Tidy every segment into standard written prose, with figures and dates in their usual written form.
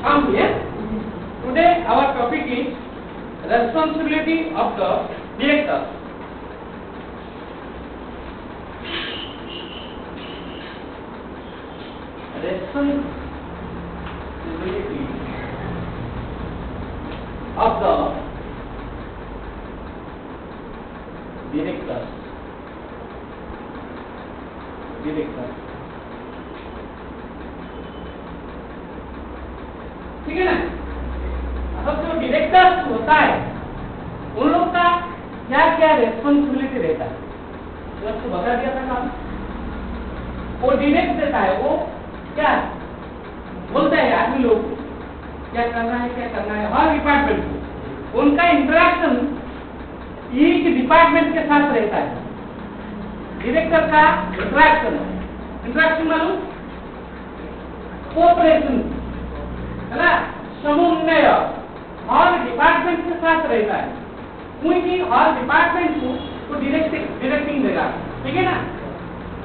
Come here. Today our topic is responsibility of the director. Responsibility of the director. ठीक है ना? अब जो डायरेक्टर होता है उन लोग का क्या क्या रेस्पॉन्सिबिलिटी रहता है तो आपको बता दिया था काम। वो डायरेक्ट देता है, वो क्या बोलता है आदमी लोग क्या करना है हर डिपार्टमेंट को। उनका इंटरेक्शन एक डिपार्टमेंट के साथ रहता है। डायरेक्टर का इंटरेक्शन मालूम, कोऑपरेशन है ना, समन्वय हर डिपार्टमेंट के साथ रहता है। क्योंकि हर डिपार्टमेंट को तो डायरेक्टिंग देगा, ठीक है ना,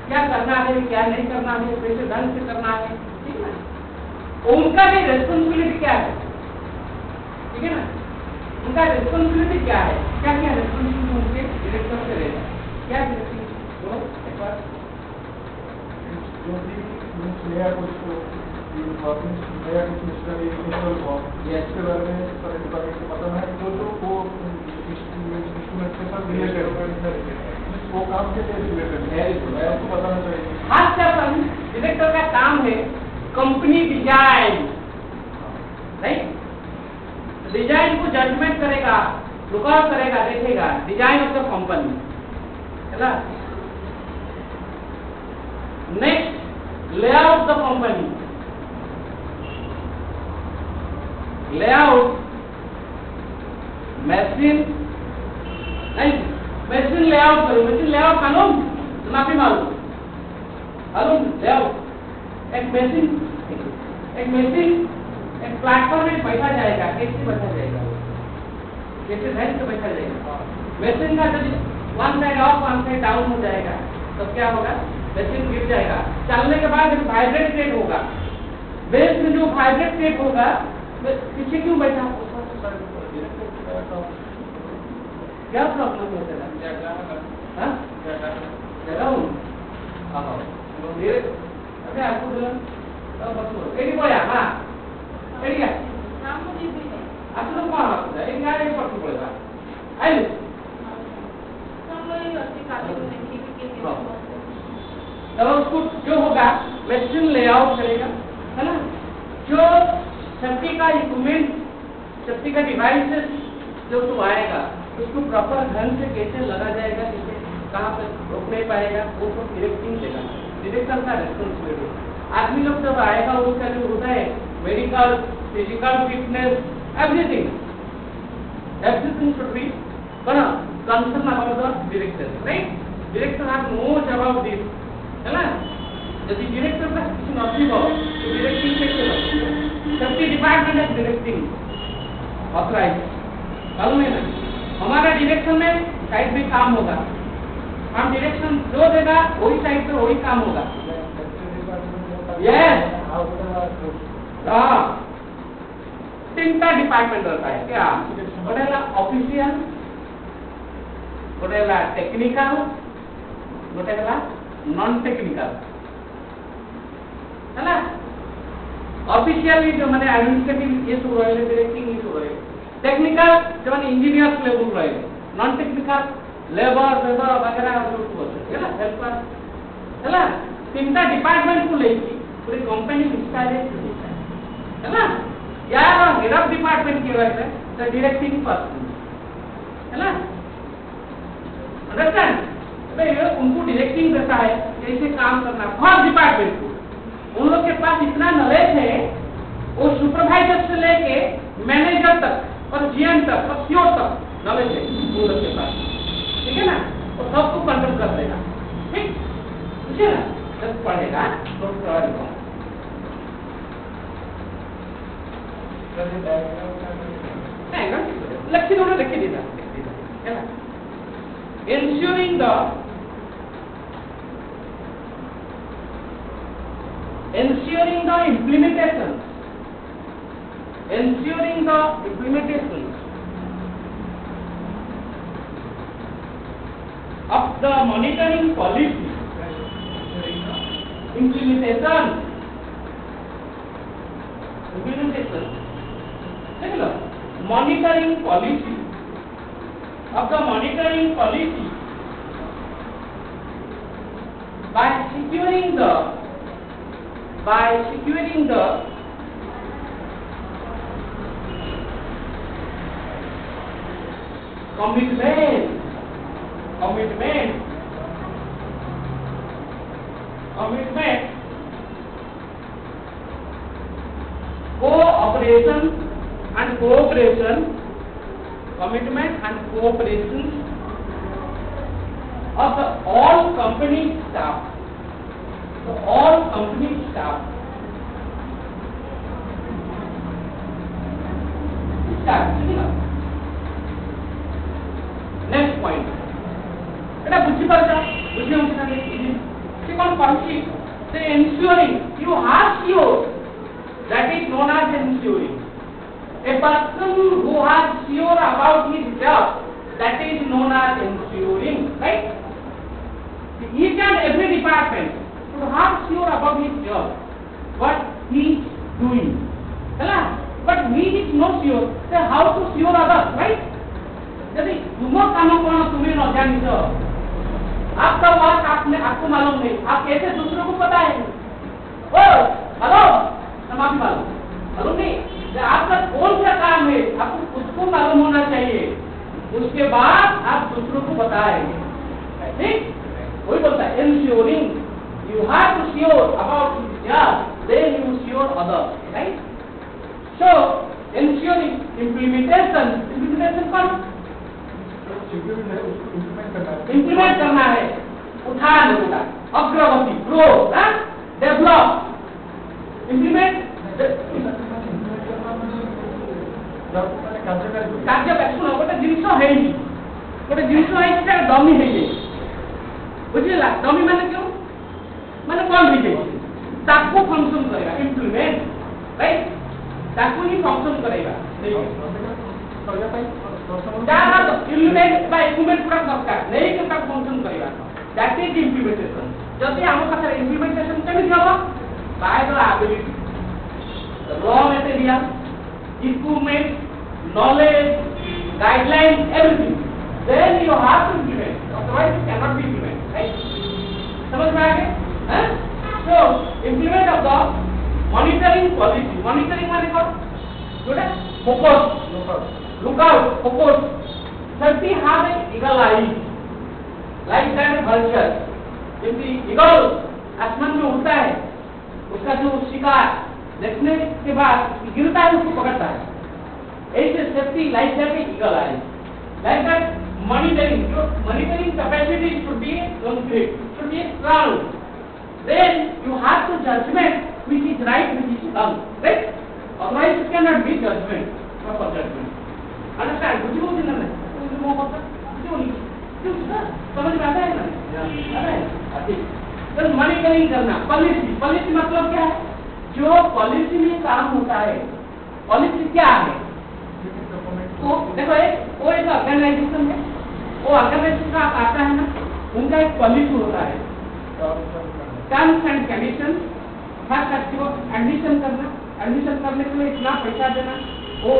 क्या करना है क्या नहीं करना है, कैसे ढंग से करना है, ठीक है ना। उनका भी रेस्पॉन्सिबिलिटी क्या है, ठीक है ना, उनका रेस्पॉन्सिबिलिटी क्या है, क्या क्या रेस्पॉन्सिबिलिटी उनके डायरेक्टर से रहता है, क्या डायरेक्टिंग बोलो एक बार। नया कुछ इसके बारे में पता है जो वो इंस्ट्रूमेंट के साथ रिलेटेड वो काम के लिए रिलेटेड है, आपको बताना चाहिए। खास तौर पर डायरेक्टर का काम है कंपनी डिजाइन, राइट। डिजाइन को जजमेंट करेगा, लुकआउट करेगा, देखेगा डिजाइन ऑफ द कंपनी, है ना। Next layout the company, layout machine नहीं, मशीन लेआउट करो, मशीन लेआउट मालूम, माफी मालूम लेआउट। एक मशीन एक प्लेटफॉर्म में बैठा जाएगा, कैसे बैठा जाएगा, कैसे ढंग से बैठा जाएगा। मशीन का जब one side up one side down हो जाएगा तो क्या होगा, मशीन गिर जाएगा। चलने के बाद वाइब्रेट स्टेट होगा, बेस में जो वाइब्रेट स्टेट होगा पीछे क्यों बैठा, क्या प्रॉब्लम होता है, अरे आपको बोला एडी बोला हाँ एडी क्या आप लोग कौन होता है, एक गाड़ी पर बोलेगा आइए तो उसको जो होगा मशीन लेआउट करेगा, है ना। जो सेफ्टी का इक्विपमेंट, सेफ्टी का डिवाइसेस जो तो आएगा उसको प्रॉपर ढंग से कैसे लगा जाएगा, कैसे कहाँ पे रोक नहीं पाएगा, वो सब डायरेक्टिंग देगा। डायरेक्टर का रेस्पॉन्सिबिलिटी। आदमी लोग जब आएगा उसका जो होता है medical, physical fitness, everything should be concern about the director, right. Director have knows about this, है ना। यदि डायरेक्टर का कुछ नसीब हो तो डायरेक्टिंग कैसे होगी, सेफ्टी डिपार्टमेंट है डायरेक्टिंग ऑथराइज, मालूम है ना। हमारा डायरेक्शन में साइड भी काम होगा, हम डायरेक्शन जो देगा वही साइड पे वही काम होगा। यस हाँ, तीनटा डिपार्टमेंट रहता है क्या, गोटेला ऑफिशियल, गोटेला टेक्निकल, गोटेला नॉन टेक्निकल, है ना। ऑफिशियली जो मैंने एडमिनिस्ट्रेटिव ये सब रहे, डायरेक्टिंग ये सब रहे, टेक्निकल जो मैंने इंजीनियर्स लेवल रहे, नॉन टेक्निकल लेबर वगैरह जो बोलते हैं ना, हेल्पर, है ना। तीनटा डिपार्टमेंट को लेके पूरी कंपनी विस्तारित है ना। यार हेड ऑफ डिपार्टमेंट की वजह से डायरेक्टिंग पर्सन, है ना, अंडरस्टैंड। उनको डायरेक्टिंग देता है कैसे काम करना हर डिपार्टमेंट को। उन लोग के पास इतना नॉलेज है, वो सुपरवाइजर से लेके मैनेजर तक और जीएम तक और सीओ तक नॉलेज है उन लोग के पास, ठीक है ना। वो सबको कंट्रोल कर देगा, ठीक है ना। जब पढ़ेगा तो लक्ष्य उन्होंने लिख दिया, है ना। ensuring the implementation ensuring the implementation of the monitoring policy, implementation, देख लो, monitoring policy of the monitoring policy by securing the commitment cooperation and cooperation of the all company staff, next point এটা বুঝি পারছা বুঝি হচ্ছে না সে কোন পারছি সে ensuring you are sure, that is known as ensuring. A person who has sure about his job, that is known as ensuring, right? Each and every department should have sure about his job, what he is doing, but he is not sure, so how to sure others, right? यदि तुम काम कौन तुम्हें न जानी तो आपका work आपको मालूम नहीं, आप कैसे दूसरों को बताएंगे? ओ हेलो, समाप्ति मालूम नहीं, आपका कौन सा काम है आपको खुद को मालूम होना चाहिए, उसके बाद आप दूसरों को बताएंगे, ठीक? वही बोलता है ensuring, you have to sure about his job, then you sure others, right? So ensuring implementation कौन? इम्प्लीमेंट करना है, उठान होगा, अग्रगति, ग्रो, डेवलप, इम्प्लीमेंट କାର୍ଯ୍ୟ ଶୁଣ ଗୋଟେ ଜିନିଷ ହେଇନି, ଗୋଟେ ଜିନିଷ ହେଇଛି ତାର ଡମି ହେଇଯାଇଛି, ବୁଝିଲା? ଡମି ମାନେ କେଉଁ ମାନେ କଣ ହେଇଯାଇଛି ତାକୁ ଫଙ୍କସନ କରିବା, ଇମ୍ପ୍ଲିମେଣ୍ଟ, ରାଇଟ୍? ତାକୁ ହିଁ ଫଙ୍କସନ କରିବା, ଯାହା ଇମ୍ପ୍ଲିମେଣ୍ଟ ବା ଇମ୍ପ୍ଲିମେଣ୍ଟ ପୁରା ଦରକାର ନେଇକି ତାକୁ ଫଙ୍କସନ କରିବା, ଦ୍ୟାଟ୍ ଇଜ ଇମ୍ପ୍ଲିମେଣ୍ଟେସନ। ଯଦି ଆମ ପାଖରେ ଇମ୍ପ୍ଲିମେଣ୍ଟେସନ କେମିତି ହବ? ବାଇ ଦ ଆବିଲିଟି, ର material, equipment, knowledge, guidelines, everything. Then you have to implement. Otherwise, it cannot be implemented. Right? समझ में आ गए? So, implement of the monitoring policy. Monitoring माने क्या? जोड़ा focus, lookout, focus. Safety have an eagle eye, like that vulture. जब eagle आसमान में उड़ता है, उसका जो शिकार देखने के बाद गिरता है उसको पकड़ता है, ऐसे safety like that eagle eye, like that monitoring capacity should be complete, should be strong, then you have to judgement which is right, which is wrong, right? Otherwise it can not be judgement, proper judgement, understand? बुझी बोल ना मैं तो वो होता क्यों समझ में आता है ना? आता है? ठीक। तो मॉनिटरिंग करना, पॉलिसी मतलब क्या है? जो पॉलिसी में काम होता है, पॉलिसी क्या है? तो देखो वो एक ऑर्गेनाइजेशन है, वो ऑर्गेनाइजेशन का आता है ना, उनका एक पॉलिसी होता है, टर्म्स एंड कंडीशन, फर्स्ट आपको एडमिशन करना, एडमिशन करने के लिए इतना पैसा देना, वो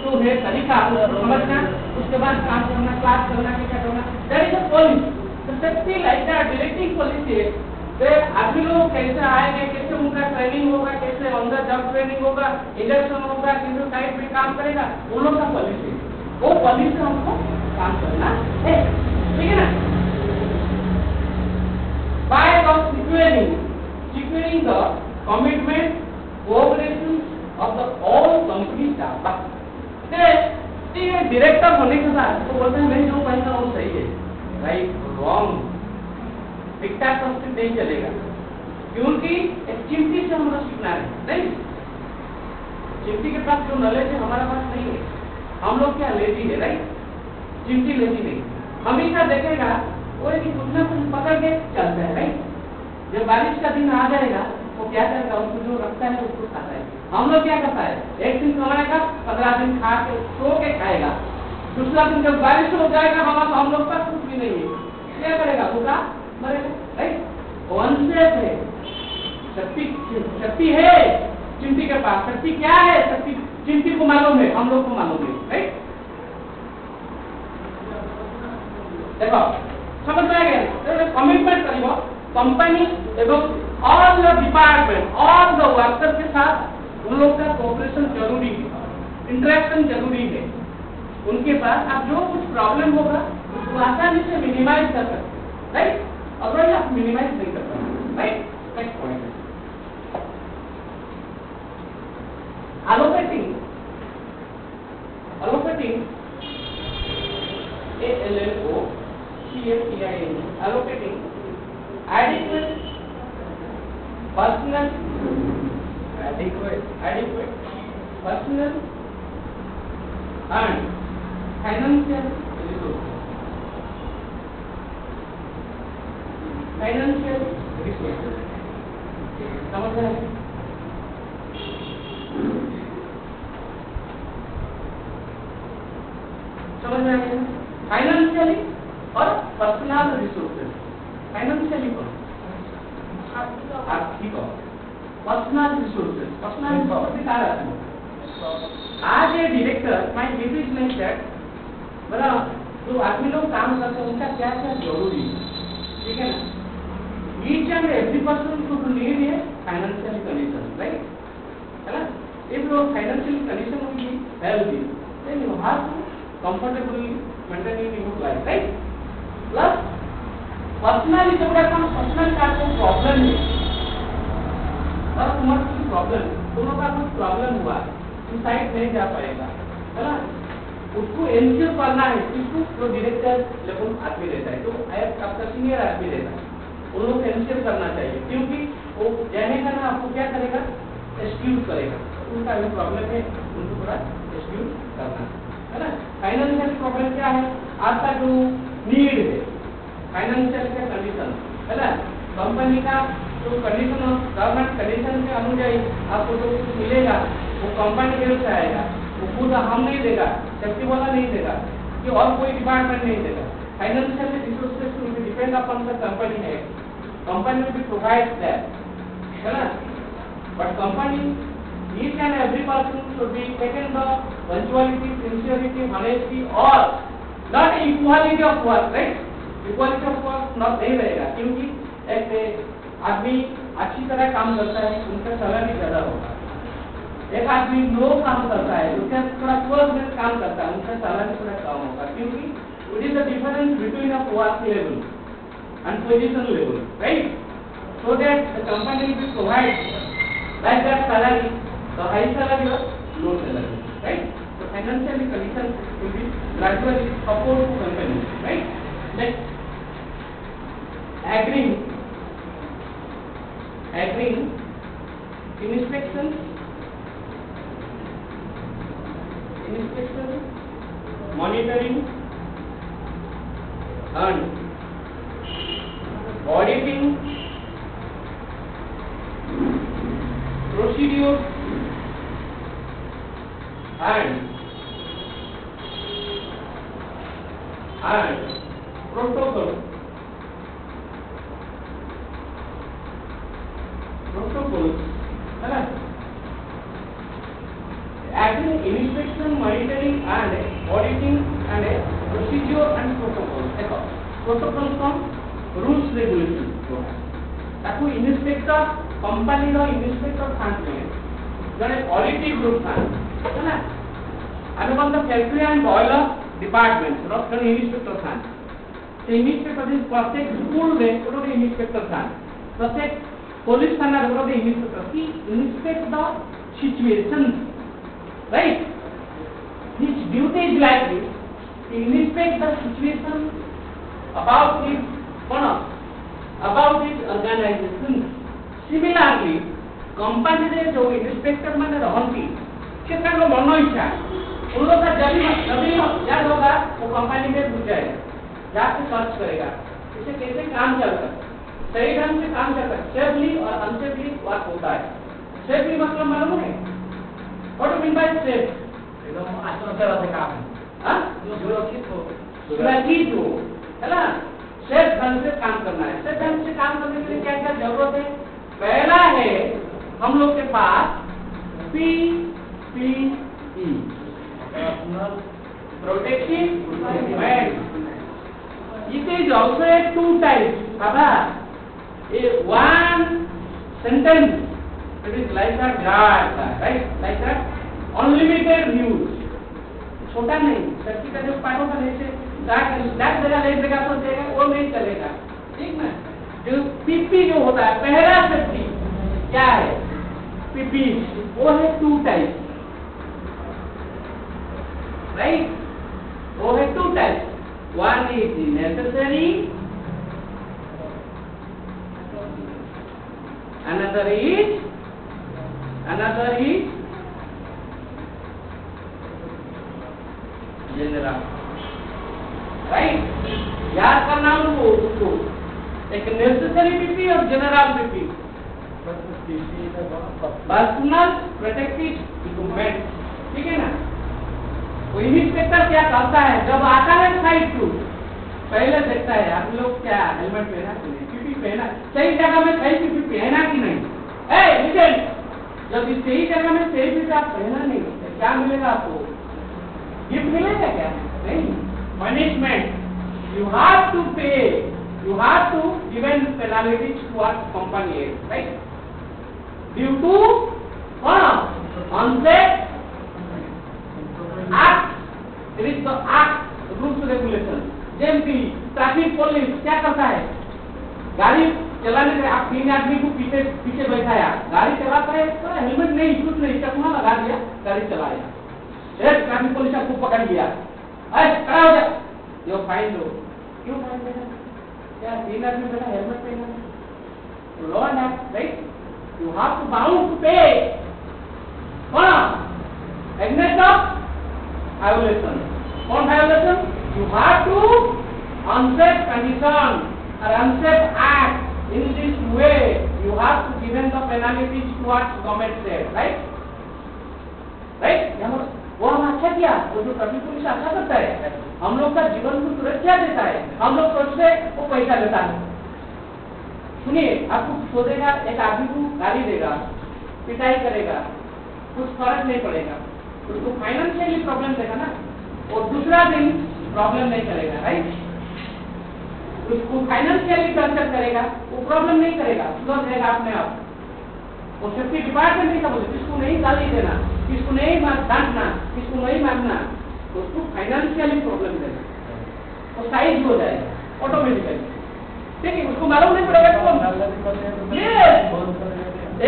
जो है तरीका समझना, उसके बाद काम करना, क्लास करना, क्या करना, दैट इज अ पॉलिसी। तो safety like that directing policy है, आदमी लोग कैसे आएंगे, कैसे उनका ट्रेनिंग होगा, कैसे ऑन द जॉब ट्रेनिंग होगा, इंडक्शन होगा, किस टाइप में काम करेगा, उन लोग का पॉलिसी, वो पॉलिसी हमको काम करना है, ठीक है ना? By securing the commitment, cooperation of the all company staff. ठीक है, डायरेक्टर होने के बाद तो बोलते हैं नहीं जो पैसा वो सही है, राइट? रॉन्ग, डिक्टेटरशिप नहीं चलेगा, क्योंकि एक चिमटी से हम लोग सीखना है, नहीं? चिमटी के पास जो नॉलेज है हमारे पास नहीं है, हम लोग क्या लेजी है, राइट? चिमटी लेजी नहीं, हमेशा देखेगा वो कि कुछ ना कुछ पकड़ के चलता है, राइट? जब बारिश का दिन आ जाएगा वो क्या करेगा, उसको जो रखता है उसको खाता है। हम लोग क्या करता है, एक दिन कमाएगा, 15 दिन खा के सो के खाएगा, दूसरा दिन जब बारिश हो जाएगा हम लोग पास कुछ भी नहीं है, क्या करेगा, भूखा मरेगा। राइट, कॉन्सेप्ट है। शक्ति है चिंटी के पास, शक्ति क्या है, शक्ति चिंटी को मालूम है, हम लोग को मालूम है। राइट, देखो समझ में आ गया। कमिटमेंट करिए कंपनी एवं all the department, all the worker के साथ उन लोग का कोऑपरेशन जरूरी है, इंटरेक्शन जरूरी है। उनके पास आप जो कुछ प्रॉब्लम होगा उसको आसानी से मिनिमाइज कर सकते हैं। राइट, अदरवाइज आप मिनिमाइज नहीं कर सकते। Right, next point, allocating allocating adequate personal and financial resources। समझ रहे हैं? समझ में आया? फाइनेंशियली और पर्सनल रिसोर्सेज। फाइनेंशियली आर्थिक और पर्सनल रिसोर्सेज। पर्सनल रिसोर्सेज क्या रहते हैं? आज ये director my duty is like that, बराबर, जो आदमी लोग काम करते हैं उनका क्या क्या जरूरी है, ठीक है ना? Each and every person should need a financial condition, right, है ना? If your financial condition will be healthy, then you have to comfortably maintaining your life, right? Plus personally जब आपका पर्सनल का कोई प्रॉब्लम है और तुम्हारा कोई प्रॉब्लम, दोनों का कुछ प्रॉब्लम हुआ, सुसाइड नहीं जा पाएगा, है ना? उसको एंश्योर करना है, किसको? जो डायरेक्टर लेवल आदमी रहता है, जो आपका सीनियर आदमी रहता है, उन लोग को एंश्योर करना चाहिए, क्योंकि वो जानेगा ना आपको क्या करेगा, एक्सक्यूज करेगा। उनका जो प्रॉब्लम है उनको थोड़ा एक्सक्यूज करना है ना? फाइनेंशियल प्रॉब्लम क्या है? आपका जो नीड है, फाइनेंशियल का कंडीशन, है ना? कंपनी का जो कंडीशन, गवर्नमेंट कंडीशन के अनुसार आपको जो कुछ मिलेगा वो कंपनी की तरफ से आएगा, वो खुद हम नहीं देगा, सेफ्टी वाला नहीं देगा, कि और कोई डिपार्टमेंट नहीं देगा। Financial resources will be depend upon the company है, company will be provide that, है ना? But company each and every person should be taken the punctuality, sincerity, honesty or not equality of work, right? Equality of work not नहीं रहेगा, क्योंकि एक आदमी अच्छी तरह काम करता है उनका सैलरी ज्यादा होगा, एक आदमी लो काम करता है उसका थोड़ा क्लोज में काम करता है उनका सैलरी थोड़ा कम होगा, क्योंकि it is the difference between a work level and position level, right? So that the company will provide like that salary, the high salary or low salary, right? So financial condition will be gradually support to company, right? Next, agreeing inspection, monitoring and auditing procedures and protocols है ना? Agreeing inspection, monitoring and auditing and procedure and protocols। देखो protocols कौन? rules regulations जो है ताकि inspector company रो inspector थाने जने auditing group था, है ना? आगे बंदा फैक्ट्री एंड बॉयलर डिपार्टमेंट रो जने इंस्पेक्टर था, ते इंस्पेक्टर दिन प्रत्येक स्कूल में रो इंस्पेक्टर था, प्रत्येक पुलिस थाना रो इंस्पेक्टर की inspect the situation, right? His duty is like this, to inspect the situation about his organization। Similarly, company रे जो इंस्पेक्टर माने रहती से का मन इच्छा उन लोग का जब याद होगा वो कंपनी में घुस जाएगा, जाके सर्च करेगा इसे कैसे काम चल रहा है, सही ढंग से काम करता है, सेफली और अनसेफली वर्क होता है। सेफली मतलब मालूम है? What do mean by safe? एकदम आश्वासन से काम है, हाँ, सुरक्षित हो, है ना? सेफ ढंग से काम करना है। सेफ ढंग से काम करने के लिए क्या क्या जरूरत है? पहला है हम लोग के पास PPE, protective equipment. It is also a two types. Baba, a one sentence. It is like that, right? Like that. Unlimited use. छोटा नहीं, शक्ति का जो पाठों का जैसे डाक जगह ले देगा तो देगा, वो नहीं चलेगा, ठीक ना? जो पीपी जो होता है, पहला शक्ति क्या है? पीपी, वो है टू टाइप, राइट? वो है two type. One is necessary, another is general, right? याद करना उसको, एक नेसेसरी पीपी और general PP. Personal protective equipment, ठीक है ना? कोई इंस्पेक्टर क्या करता है, जब आता है साइड टू, पहले देखता है आप लोग क्या हेलमेट पहना कि नहीं, पीपी पहना, सही जगह में सही पीपी पहना कि नहीं. ए लिसन, जब इस सही जगह में सही पीपी आप पहना नहीं तो क्या मिलेगा आपको? गिफ्ट मिलेगा क्या? नहीं, पनिशमेंट. यू हैव टू पे, you have to given penalties to our company, right? Due to unsafe act, it is the act, rules regulation. जेम की ट्रैफिक पुलिस क्या करता है? गाड़ी चलाने के आप 3 आदमी को पीछे बैठाया, गाड़ी चलाता है तो हेलमेट नहीं, कुछ नहीं, चश्मा लगा दिया, गाड़ी चलाया, ट्रैफिक पुलिस आपको पकड़ लिया, खड़ा हो जा, यो फाइन दो. क्यों फाइन देना? क्या 3 आदमी बैठा हेलमेट पहना? Law and act, right? You have to bound to pay. Against of violation. कौन violation? You have to unsafe condition और unsafe act. In this way you have to given the penalties towards government से, right? Right? वो हम अच्छा किया, वो जो traffic police अच्छा करता है, हम लोग का जीवन को सुरक्षा देता है, हम लोग सोचते वो पैसा लेता है. सुनिए, आपको सोचेगा, एक आदमी को गाली देगा, पिटाई करेगा, कुछ फर्क नहीं पड़ेगा, उसको फाइनेंशियली प्रॉब्लम देगा ना, और दूसरा दिन प्रॉब्लम नहीं करेगा, राइट? उसको फाइनेंशियली टॉर्चर करेगा, वो प्रॉब्लम नहीं करेगा, सुधर जाएगा अपने आप. और सेफ्टी डिपार्टमेंट का बोले किसको नहीं गाली देना, किसको नहीं डांटना, किसको नहीं मारना, तो उसको फाइनेंशियली प्रॉब्लम देना, वो साइज हो जाएगा ऑटोमेटिकली, ठीक है? उसको मालूम नहीं पड़ेगा कौन.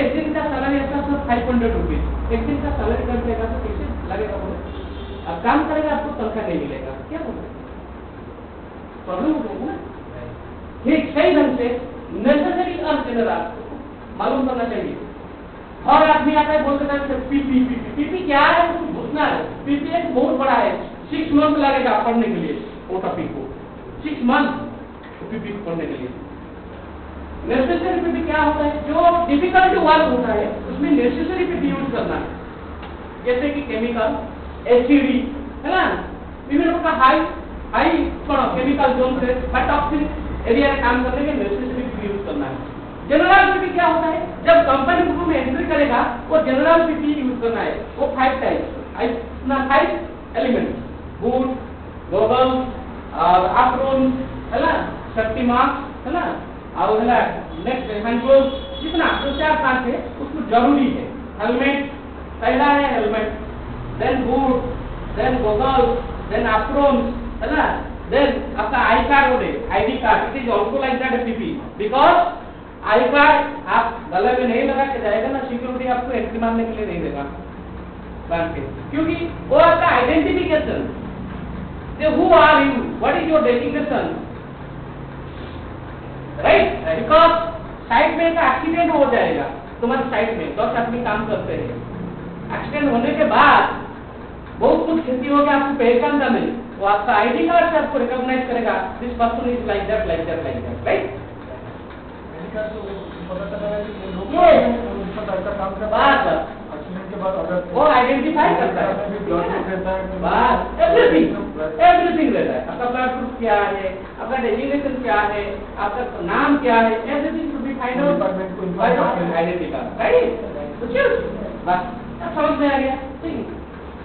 एक दिन का सैलरी ऐसा सब 500 रुपीज, एक दिन का सैलरी कर देगा तो कैसे लगेगा बोले? अब काम करेगा आपको तनख्वाह नहीं मिलेगा, क्या बोले? प्रॉब्लम हो जाएगा ना. ठीक सही ढंग से नेसेसरी और जनरल मालूम करना चाहिए. और आदमी आता है बोलते हैं पीपी, पीपी क्या है? उसको घुसना है. पीपी एक बहुत बड़ा है, 6 मंथ लगेगा पढ़ने के लिए वो टॉपिक को, 6 मंथ पीपी पढ़ने के लिए. नेसेसरी पीपी क्या होता है? जो डिफिकल्ट वर्क होता है उसमें नेसेसरी पीपी यूज करना है, जैसे कि केमिकल, एसिडी, है ना? विभिन्न प्रकार हाई केमिकल जोन से टॉक्सिक एरिया में काम करने के नेसेसरी पीपी यूज करना है. जनरल पीपी क्या होता है? जब कंपनी बुक में एंट्री करेगा वो जनरल पीपी यूज करना है. वो 5 टाइप्स, 5 एलिमेंट, बूट, गॉगल्स और एप्रॉन, है ना? सेफ्टी मास्क, है ना? और है ना नेक्स्ट हैंड ग्लोव्स, जितना 2-4-5 है उसको जरूरी है. हेलमेट पहला है, helmet, then boot, then goggles, then apron, है ना? देन आपका आई कार्ड होते, ID card. It is also like that PP, because I card आप गले में नहीं लगा के जाएगा ना, सिक्योरिटी आपको एंट्री मारने के लिए नहीं देगा बैंक के, क्योंकि वो आपका identification, who are you, what is your designation, right? Because site में का एक्सीडेंट हो जाएगा तुम्हारे साइट में, 10 आदमी काम करते हैं, एक्सीडेंट होने के बाद बहुत कुछ क्षति हो गया, आपको पहचानता नहीं, वो आपका आईडी कार्ड से आपको रिकॉग्नाइज करेगा, this person is like that, right? क्या तो पता चला है कि ये लोग Yes. उस पर ऐसा काम करते बस हैं एक्सीडेंट के बाद अगर वो आइडेंटिफाई करता है बस एवरीथिंग रहता है। आपका ब्लड ग्रुप क्या है, आपका डेजिग्नेशन क्या है, आपका नाम क्या है, everything to be find out by identity card, right? तो चलो बस अब समझ में आ गया। ठीक है,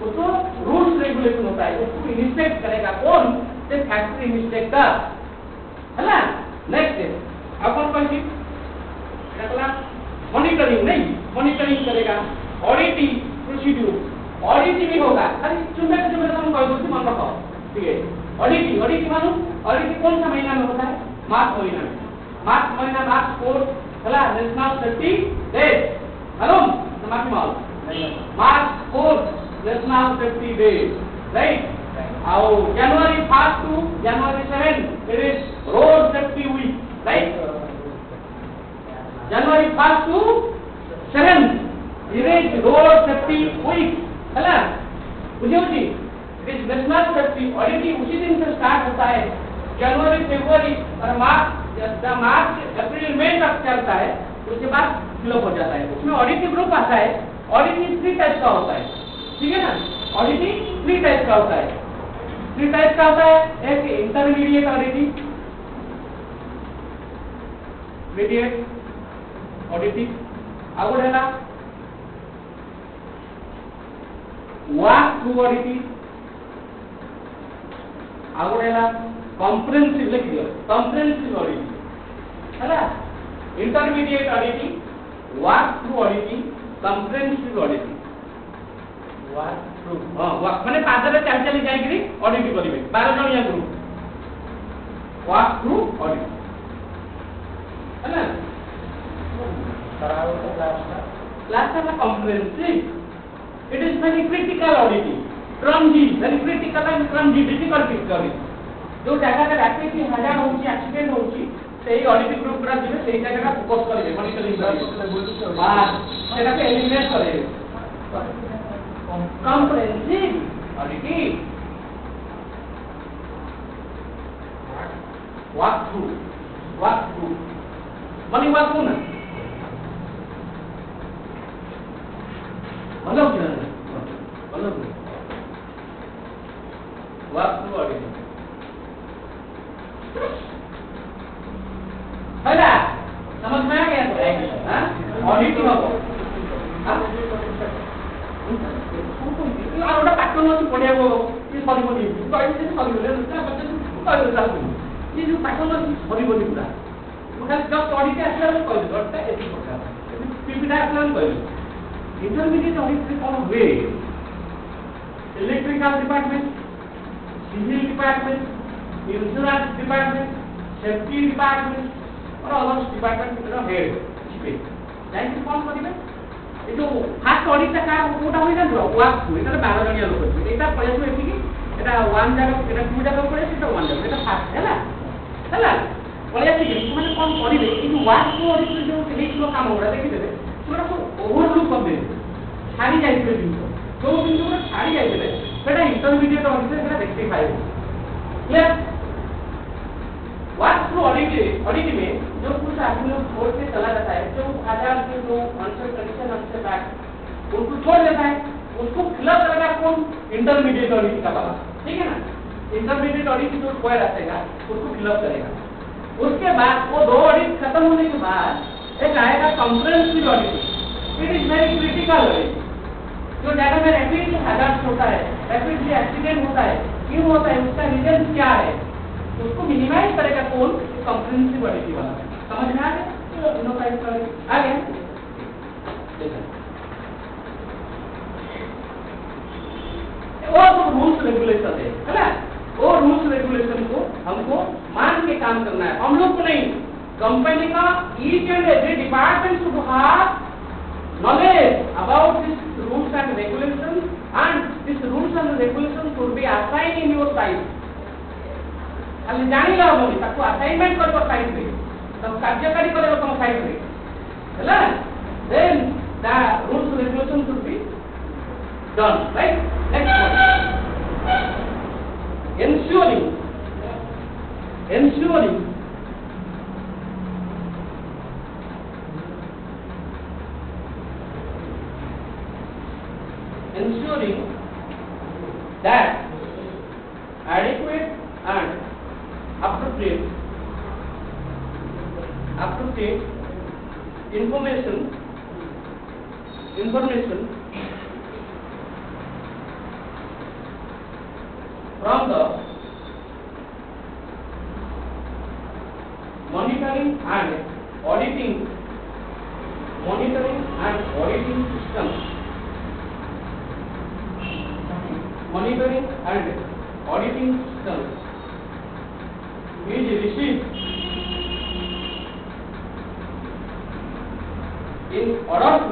उसको रूल्स रेगुलेशन होता है, उसको इनिशिएट करेगा कौन? से फैक्ट्री इंस्पेक्टर, है ना? नेक्स्ट अब कौन सी अगला मॉनिटरिंग, नहीं मॉनिटरिंग करेगा, ऑडिटिंग प्रोसीड्यूर, ऑडिटिंग भी होगा। अरे चुम्बे हम कह दो मन रखो, ठीक है? ऑडिटिंग ऑडिटिंग मालूम, ऑडिटिंग कौन सा महीना में होता है? मार्च महीना में, मार्च महीना मार्च 4 चला नेशनल सेफ्टी डे मालूम? March March 4 national safety day, right? और January 1 to January 7 it is road safety week, right? January 1 to 7 it is road safety week, है ना? बुझे जी? इस नेशनल सेफ्टी ऑडिटिंग उसी दिन से स्टार्ट होता है, जनवरी फरवरी और मार्च अप्रैल मई तक चलता है, उसके बाद क्लोज हो जाता है। उसमें ऑडिटिंग ग्रुप आता है। ऑडिटिंग 3 टाइप का होता है, ठीक है ना? ऑडिटिंग 3 टाइप का होता है। 3 टाइप का होता है, एक इंटरमीडिएट ऑडिटिंग, मीडिएट ऑडिटिंग, आगे है ना वॉक थ्रू ऑडिटिंग, आगे है ना कॉम्प्रिहेंसिव, लिख दिया कॉम्प्रिहेंसिव ऑडिटिंग, है ना? Intermediate auditing, walk through auditing, comprehensive auditing. What true? हां वॉक माने पादरे चल चली जाइकरी ऑडिट करिवे 12 जणिया ग्रुप वॉक थ्रू ऑडिट, है ना? कराओ तो लास्ट में comprehensive, it is very critical auditing, clumsy, very critical and clumsy, difficult audit. जो जगह का एक्टिविटी हजार होची एक्सीडेंट होची सेही ऑडिट ग्रुप पूरा जिवे सेही जगह का फोकस करिवे, मॉनिटरिंग करिवे, बास सेटा के एलिमिनेट करिवे। Comprehensive auditing, walk through money walk through ना बोलो क्या बोलो वॉक थ्रू ऑडिटिंग है ना? समझ में आ गया तो? हां ऑडिटिंग हो हां ଆଉ ଗୋଟେ ପାଟର୍ନ ଅଛି ପଢିବାକୁ କି ସରିବନି କହିଲେ ସରିବନି ନା ବच्चे କହିଲେ ଚାଲୁ ये जो ପାଟର୍ନ ଅଛି ସରିବନି ପୁରା ମୁଁ ଖାଲି ଜଷ୍ଟ ଅଡ଼ିଟ୍ ଆସିଲା ବେଳେ କହିଲି ଅଡ଼ିଟ୍ ଏଠି ପ୍ରକାର ପିପିଟା ଆସିଲା ବେଳେ କହିଲି इंटरमीडिएट ऑडिट कौन हुए? Electrical department, civil department, insurance department, safety department और अदर्स डिपार्टमेंट का हेड छिपे जाइए कौन करिवे? ये जो फास्ट ऑडिट का कोटा होई ना वॉक थ्रू एटा 12 जणिया लोक अछि एटा पळे जो एथि कि एटा 1 जगह एटा 2 जगह पळे सेटा 1 जगह एटा फास्ट हैला पळे अछि कि माने कोन करिवे कि वॉक थ्रू ऑडिट जो हेइलो काम होरा देखि देबे सेटा सब ओवरलुक कर देबे छाड़ी जाइबे बिंदु जो बिंदु में छाड़ी जाइबे सेटा इंटरमीडिएट ऑडिट से सेटा देखि पाइबे क्लियर? वॉक थ्रू ऑडिट में जो कुछ आदमी लोग छोड़ के चला जाता है, जो आधार के जो आंसर कंडीशन हमसे बैक उनको छोड़ देता है, उसको फिलअप करेगा कौन? इंटरमीडिएट ऑडिट का वाला, ठीक है ना? इंटरमीडिएट ऑडिट जो स्क्वायर आएगा उसको फिलअप करेगा। उसके बाद वो 2 ऑडिट खत्म होने के बाद एक आएगा comprehensive audit. It is very critical audit, जो जगह में रैपिड हैजार्ड होता है, रैपिडली एक्सीडेंट होता है, क्यों होता है, उसका रीजन क्या है, उसको मिनिमाइज करेगा कौन? कॉम्प्रिहेंसिव ऑडिट वाला। समझ में आ गया? नो टाइप का आ गया? वो तो रूल्स रेगुलेशन है ना? वो रूल्स रेगुलेशन को हमको मान के काम करना है, हम लोग को नहीं। कंपनी का each and every department should have knowledge about this rules and regulations, and this rules and regulations should be assigned in your site. खाली जानी ला बोली ताको असाइनमेंट करबो साइट रे, तब कार्यकारी करबो तम साइट रे, हैला? Then the rules and regulations should be done, right? Next one, ensuring ensuring that adequate and appropriate information from the monitoring and auditing systems is received in order to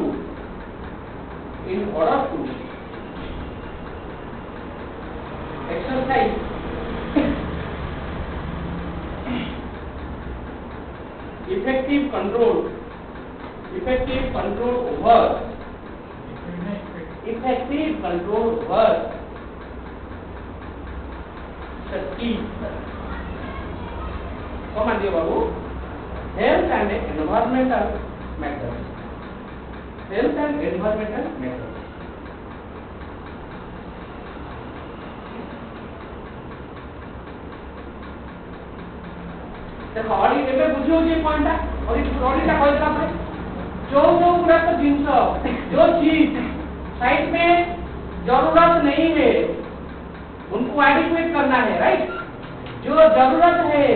exercise effective control over safety, Babu health and environmental matters. देखो audit एबे बुझियो जे point audit टा कहला आपने जो पूरा तो जिंस जो चीज साइट में जरूरत नहीं है उनको एडिक्वेट करना है, राइट? जो जरूरत है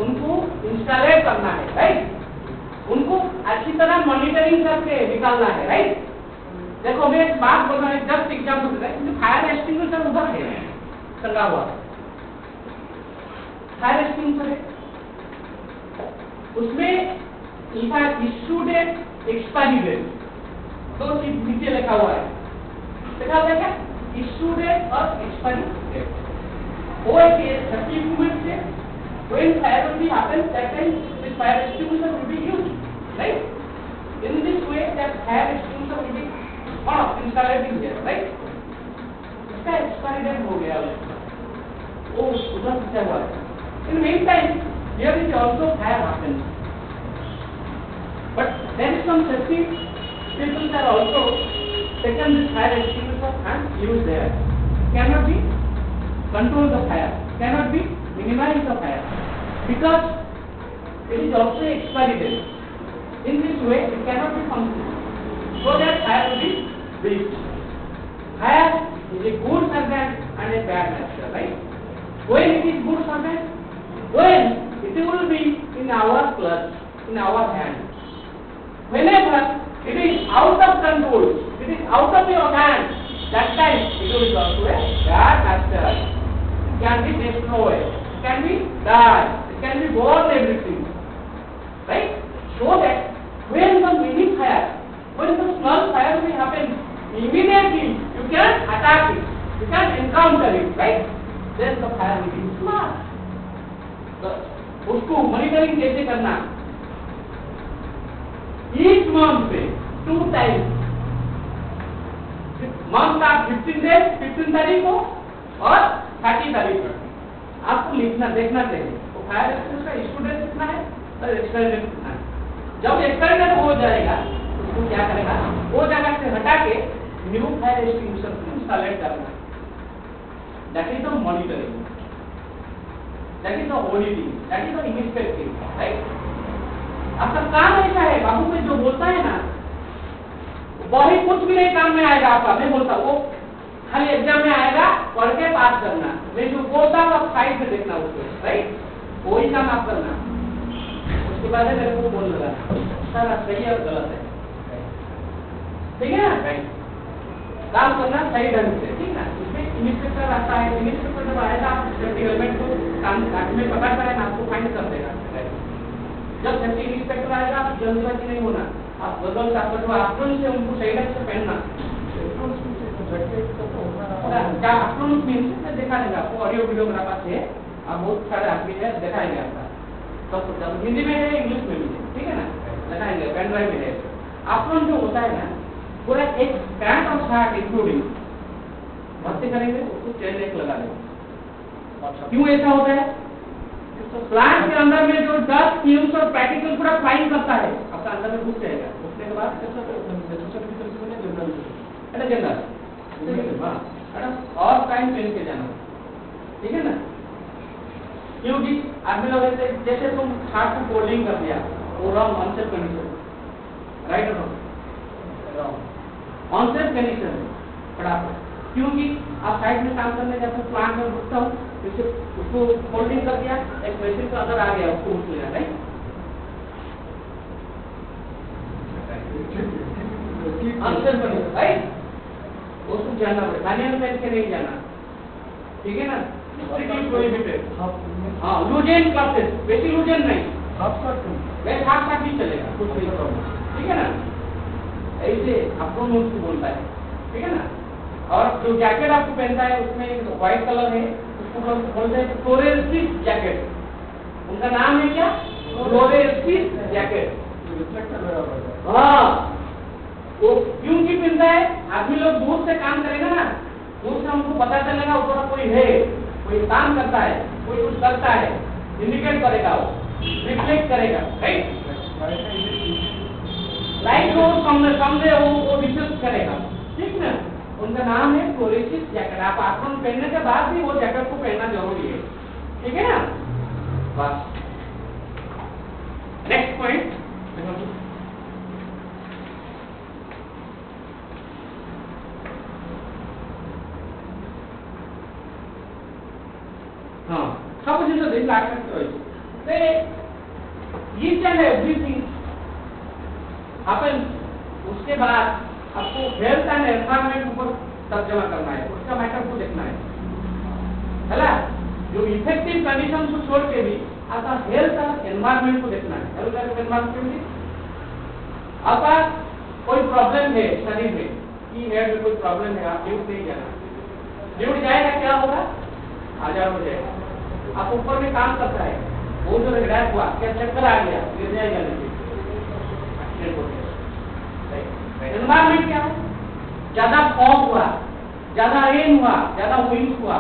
उनको इंस्टॉलेट करना है, राइट? उनको अच्छी तरह मॉनिटरिंग करके निकालना है, राइट? देखो मैं एक बात बोल रहा हूं, जस्ट एग्जांपल दे रहा हूं। फायर एक्सटिंग्विशर उधर है टंगा हुआ, फायर एक्सटिंग्विशर है, उसमें लिखा है इश्यू डेट, एक्सपायरी डेट, दो चीज नीचे लिखा हुआ है। देखा हुआ है क्या? इश्यू डेट और एक्सपायरी डेट। वो एक सेफ्टी इक्विपमेंट है, when fire will be happen, that time this fire extinguisher will be used, right? In this way that fire extinguisher will be installed in here, right? इसका expiry date हो गया, वो उधर पीछे हुआ है। In meantime here is also fire happens, but there is some safety people are also taken this fire extinguisher and use there. Cannot be control the fire, cannot be minimize the fire, because it is also expiry date. In this way it cannot be functional, so that fire will be breached. Fire is a good servant and a bad master, right? When it is good servant, when it will be in our clutch, in our hand. Whenever it is out of control, it is out of your hand, that time it will go to a bad master. It can be destroyed, it can be died, it can be burned, everything, right? So that when the mini fire, when the small fire will happen, immediately you can attack it, you can encounter it, right? Then the fire will be smart. उसको monitoring कैसे करना? Each month पे 2 times, month का 15 तारीख को और 30 तारीख को आपको लिखना देखना चाहिए। तो फायर एक्सटिंग्विशर का इश्यू डेट कितना है और एक्सपायरी डेट कितना है। जब एक्सपायरी डेट हो जाएगा उसको क्या करेगा, वो जगह से हटा के न्यू फायर एक्सटिंग्विशर को इंस्टॉल करना। That is the monitoring, that is the auditing, that is the inspecting, right? आपका काम ऐसा है, बाबू में जो बोलता है ना, वही कुछ भी नहीं काम में आएगा आपका। मैं बोलता वो खाली एग्जाम में आएगा, पढ़ के पास करना। मैं जो बोलता हूँ आप साइड में देखना उसको, राइट? वही काम आप करना। उसके बाद मेरे को बोल रहा सर सही है और गलत है, ठीक है ना? राइट, काम करना सही ढंग से, ठीक है ना? इसमें इंस्पेक्टर आता है, इंस्पेक्टर जब आएगा सेफ्टी हेलमेट को काम में पकड़ कर आपको फाइन कर देगा। जब सेफ्टी इंस्पेक्टर आएगा आप जल्दबाजी नहीं होना, आप बदल आपको अप्रोच से उनको सही ढंग से पहनना। क्या अप्रोच मीन्स मैं दिखा देगा आपको, ऑडियो वीडियोग्राफर से आप बहुत सारे आदमी है दिखाएंगे आपका, सब कुछ हिंदी में है, इंग्लिश में भी है, ठीक है ना? दिखाएंगे, पेन ड्राइव में है। अप्रोच जो होता है ना, पूरा एक पैंट और शर्ट इंक्लूडिंग भर्ती करेंगे, उसको चेन एक लगा देंगे। क्यों ऐसा होता है? प्लांट के अंदर में जो डस्ट, फ्यूम्स और पार्टिकल पूरा फ्लाइंग करता है, आपका अंदर में घुस जाएगा। घुसने के बाद जनरल और टाइम पेन के जाना, ठीक है ना? क्योंकि आदमी लोग ऐसे जैसे तुम हार्ट को कोल्डिंग कर दिया वो रॉन्ग अनसेफ कंडीशन, राइट और रॉन्ग अनसेफ कंडीशन फटाफट। क्योंकि आप साइड में काम करने जाते हो, प्लांट में रुकता हूँ, उसको फोल्डिंग कर दिया, एक मशीन का अंदर आ गया, उसको उठ लिया, राइट? Unsafe condition, right? उसको जानना पड़ेगा, खाने में बैठ के नहीं जाना, ठीक है ना? Strictly prohibited. हाँ, लूजेन क्लासेस, बेसिक लूजेन नहीं, वैसे हाथ साथ भी चलेगा, कुछ नहीं प्रॉब्लम, ठीक है ना? ऐसे आपको नोट से बोलता है, ठीक है ना? और जो जैकेट आपको पहनता है उसमें एक व्हाइट कलर है, उसको बोलते हैं फ्लोरेस्टिक जैकेट। उनका नाम है क्या? फ्लोरेस्टिक जैकेट। हाँ, वो क्यों की पहनता है? आदमी लोग दूर से काम करेगा ना, दूर से हमको पता चलेगा ऊपर कोई है, कोई काम करता है, कोई कुछ करता है, इंडिकेट करेगा, वो रिफ्लेक्ट करेगा, राइट? लाइट को समझे वो डिस्कस करेगा, ठीक ना? उनका नाम है फ्लोरेस्टिक जैकेट। आप एप्रोन पहनने के बाद भी वो जैकेट को पहनना जरूरी है, ठीक है ना? बस नेक्स्ट पॉइंट, हाँ, सब जिन दिन lakh each and everything happens. उसके बाद आपको हेल्थ एंड एनवायरनमेंट ऊपर तर्जमा करना है, उसका मैटर को देखना है ना? जो इफेक्टिव कंडीशन को छोड़ के भी आपका हेल्थ और एनवायरनमेंट को देखना है। हेल्थ एंड एनवायरनमेंट आपका कोई प्रॉब्लम है शरीर में, कि हेड में कोई प्रॉब्लम है, आप ड्यूट नहीं जाना, ड्यूट जाएगा क्या होगा? आजार हो जाएगा। आप ऊपर में काम करता है, वो जो रिटायर हुआ, क्या चक्कर आ गया, गिर जाएगा नहीं, एक्सीडेंट हो गया। एनवायरनमेंट क्या है? ज्यादा फॉग हुआ, ज्यादा रेन हुआ, ज्यादा विंड हुआ,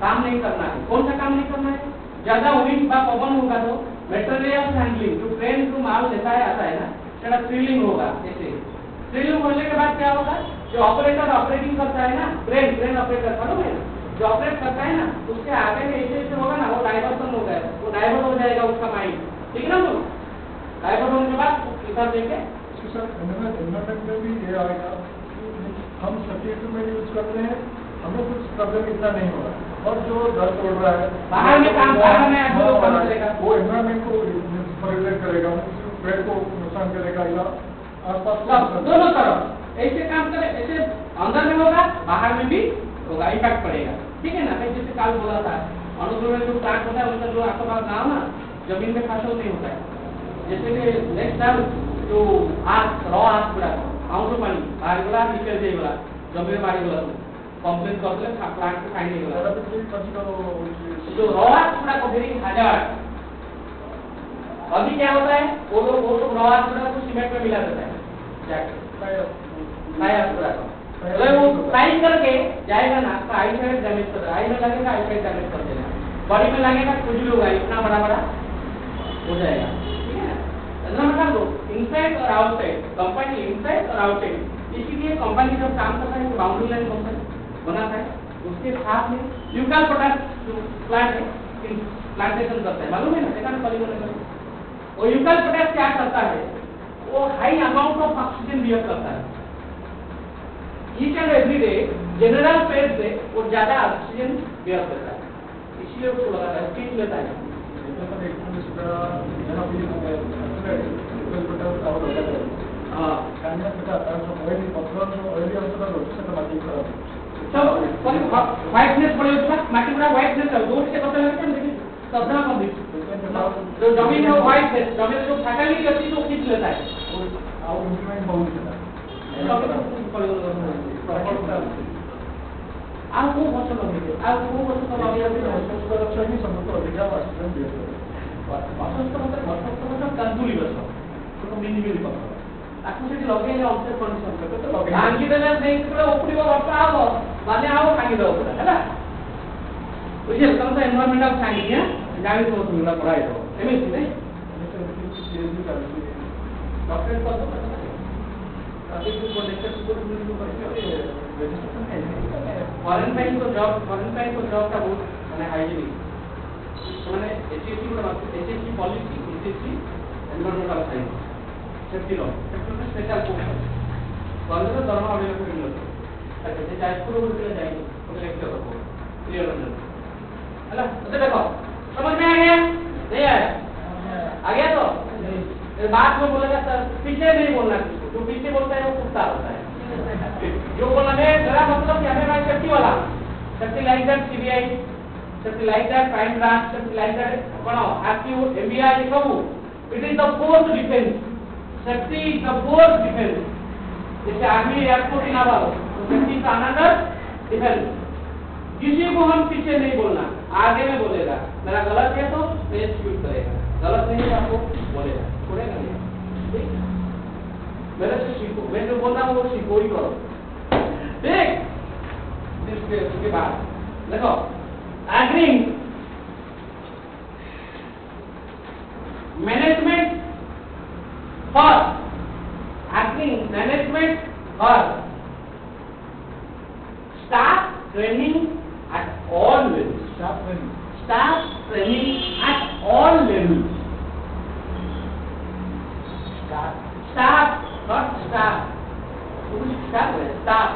काम नहीं करना है। कौन सा काम नहीं करना है? ज्यादा विंड बा पवन होगा तो मटेरियल हैंडलिंग, जो ट्रेन जो माल लेता है आता है ना, थोड़ा थ्रिलिंग होगा। जैसे थ्रिलिंग होने के बाद क्या होगा? जो ऑपरेटर ऑपरेटिंग करता है ना, ट्रेन ऑपरेटर मालूम है ना, जो ऑपरेट करता है ना, उसके आगे में ऐसे होगा ना, वो डाइवर्सन हो गया, वो डाइवर्ट हो जाएगा उसका माइंड, ठीक है ना? तो डाइवर्ट होने के बाद इधर देखे एनवायरमेंट में भी ये आएगा, हम सब्जेक्ट में यूज करते हैं, हमें कुछ प्रॉब्लम इतना नहीं होगा, और जो दर तोड़ रहा है बाहर में काम बाहर में आदमी लोग काम करेगा, वो एनवायरमेंट को प्रोटेक्ट करेगा, पेड़ को नुकसान करेगा, या आसपास दोनों तरफ ऐसे काम करे, ऐसे अंदर में होगा, बाहर में भी होगा, इफेक्ट पड़ेगा, ठीक है ना? मैं जैसे काल बोला था, अनुकूल में जो प्लांट होता है उनका जो आपका पास गाँव ना, जमीन में फसल नहीं होता है। जैसे कि नेक्स्ट टाइम जो आग रॉ आग गुड़ा आउट पानी बाहर गला निकल जाएगा, जमीन मारी गला तो कंप्लेन करले प्लांट को फाइन गला, तो रॉ आग गुड़ा को भेरी हजार। अभी क्या होता है, वो लोग रॉ आग गुड़ा को सीमेंट में मिला देता है, फ्राई आग गुड़ा को, तो वो फ्राई करके जाएगा ना, आपका आई साइड डैमेज कर, आई में लगेगा, आई साइड डैमेज कर देगा, बॉडी में लगेगा, कुछ भी होगा, इतना बड़ा बड़ा हो जाएगा, ठीक है ना? मतलब दो इनसाइड और आउटसाइड, कंपनी इनसाइड और आउटसाइड, इसीलिए कंपनी जब काम करता है बाउंड्री लाइन बनाता है, उसके साथ में यूकैलिप्टस प्लांट है, प्लांटेशन करता है, मालूम है ना? देखा ना पॉलीगोन, वो यूकैलिप्टस क्या करता है? वो high amount of oxygen bear करता है, each and every day general पेड़ से वो ज्यादा ऑक्सीजन बियर करता है, इसलिए उसको लगाता है, टीच लेता है। व्हाइटनेस पड़े उसका माटी पूरा व्हाइटनेस है, दूर से पता लगता है लेकिन सदना कम दिखता, जो जमीन है वो व्हाइट है, जमीन जो फैकल नहीं करती तो खींच लेता है, और इम्प्लीमेंट बहुत होता है। आप वो फसल लगे, आप वो फसल लगे, उसका रक्षा नहीं समझ तो अधिकार वास्तव में मतलब कंट्रोल बस तो मिनिमल पकड़ ताकि से लगे ना ऑब्जर्व कंडीशन करते तो लगे आंगी देना नहीं तो ऊपरी को वर्षा आओ माने आओ खाई दो है ना बुझे कम से एनवायरमेंटल साइंस है जानी तो तुमला पढ़ाई दो एमएससी नहीं डॉक्टरेट कर दो ताकि प्रोटेक्शन को तुम करके रजिस्ट्रेशन फॉरेन फाइन को जॉब का बहुत माने हाइजीनिक माने एचएससी को HSC policy HSC environmental science safety law special course college में दरमा अवेलेबल मिल अच्छा जे जाजपुर को जाए तो लेक्चर हो क्लियर हो है ना तो देखो समझ में आ गया नहीं आया आ गया तो नहीं बात में बोलेगा सर पीछे नहीं बोलना किसी जो पीछे बोलता है वो कुत्ता होता है जो बोलना है मेरा मतलब कि हमें सेफ्टी वाला safety like that CBI safety like that crime branch safety like that कोन आरटीओ एमबीआई सब it is the force defence safety is the force defence जैसे आर्मी एयरफोर्स ना वालो तो सेफ्टी का अनदर डिफेंस किसी को हम पीछे नहीं बोलना आगे में बोलेगा मेरा गलत है तो मैं शूट करेगा गलत नहीं है आपको बोलेगा छोड़ेगा नहीं ठीक मेरे से सीखो मैं जो बोल रहा हूँ वो सीखो ही करो ठीक इसके बाद देखो agreeing management first agreeing management first staff training at all levels. Staff training at all levels. Staff, not staff. Which staff है? Staff.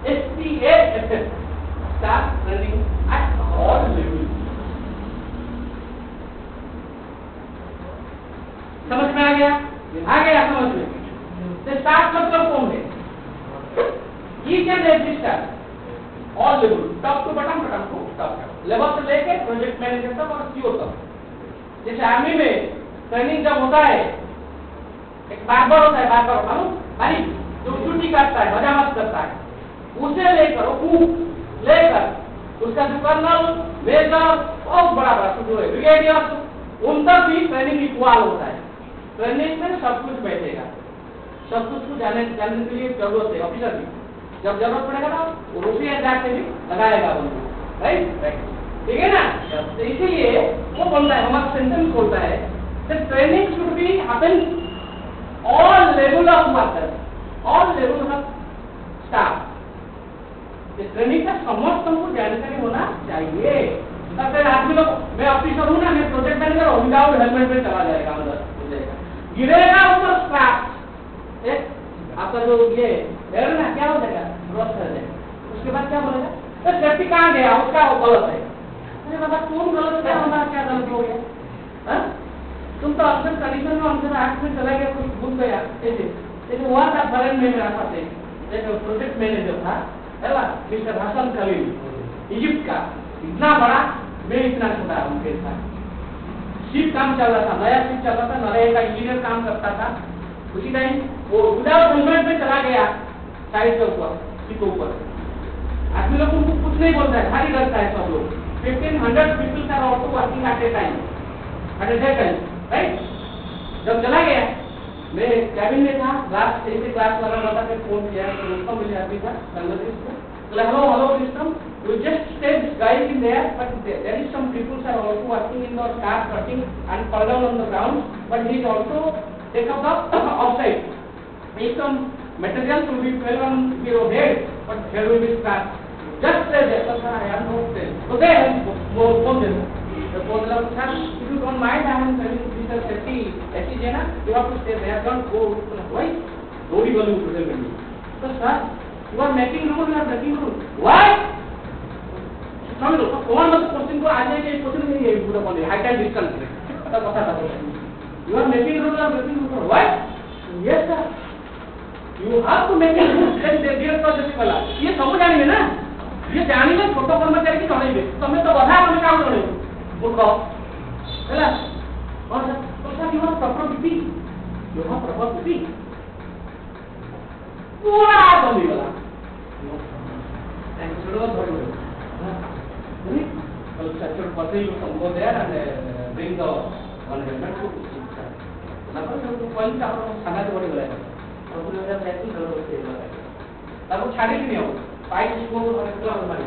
STAFF. Staff training at all levels. समझ में आ गया? आ गया समझ में? तो staff मतलब कौन है? Each and every staff. All level top to bottom to top level से लेके प्रोजेक्ट मैनेजर तक और सीओ तक जैसे आर्मी में ट्रेनिंग जब होता है एक बारबर होता है बारबर मालूम भाई जो ड्यूटी करता है मजामत करता है उसे लेकर उसका जो कर्नल मेजर बहुत बड़ा जो है ब्रिगेडियर उन तक भी ट्रेनिंग इक्वल होता है ट्रेनिंग में सब कुछ बैठेगा सब कुछ को जानने के लिए जरूरत है ऑफिसर की जब जरूरत पड़ेगा ना वो रूसी एग्जाम में भी लगाएगा बंदूक राइट ठीक है ना तो इसीलिए वो बोलता है हमारा सेंटेंस बोलता है that training should be happen all level of workers all level of staff ये ट्रेनिंग का समस्त हमको जानकारी होना चाहिए तब फिर आदमी लोग मैं ऑफिसर हूँ ना मैं प्रोजेक्ट मैनेजर हूँ विदाउट हेलमेट में चला जाएगा अंदर हो जाएगा गिरेगा ऊपर स्टाफ आपका जो ये है ना क्या हो जाएगा क्रॉस कर जाएगा उसके बाद क्या बोलेगा तो सेफ्टी कहाँ गया उसका गलत है अरे बाबा कौन गलत है हमारा क्या गलत हो गया हाँ तुम तो अक्सर कंडीशन में हमसे आठ में चला गया कुछ भूल गया ऐसे लेकिन हुआ था फॉरेन में मेरा साथ एक प्रोजेक्ट मैनेजर था है ना मिस्टर हसन खलील इजिप्ट का इतना बड़ा मैं इतना छोटा उनके साथ शिप काम चल रहा था नया शिप चल रहा था नया का इंजीनियर काम करता था उसी टाइम वो विदाउट हेलमेट में चला गया साइड के ऊपर शिप के ऊपर आदमी लोग उनको कुछ नहीं बोलता है खाली करता है सब लोग 1500 people are also working at a time right जब चला गया मैं कैबिन में था क्लास क्लास वाला बता के फोन किया तो उसका मुझे आदमी था बांग्लादेश से hello system you just stay guys in there but there is some people are also working in the car cutting and fall down on the ground but he is also take up the outside if some materials will be fell on your head but there will be scratch just stay there sir I am not there so they phone them the phone love sir if you don't mind I am telling Mr. Shetty ऐसी है ना you have to stay there don't go why dori वाली उधर में तो sir you are making rule you are breaking rule why समझ लो तो कौन मतलब क्वेश्चन को आ जाएगा ये क्वेश्चन नहीं है पूरा बोले I can discuss पता पता you are making rule you are breaking rule why yes sir you have to make a rule then dear project वाला ये समझ आनी है ना ये जानी में छोटा कर्मचारी की नॉलेज है तुम्हें तो बधा हमें काम करने बोलो है ना और तो sir you have proper BP you have proper BP पूरा बंदी वाला and छोड़ो थोड़ी नहीं well such a person you come go there and bring the one helmet to ना तो तो पॉइंट का खाना तो बड़ी गलत है और पूरे मेरा प्रैक्टिस कर लो से तब वो छाड़ी नहीं हो पाइप इसको और इतना मारे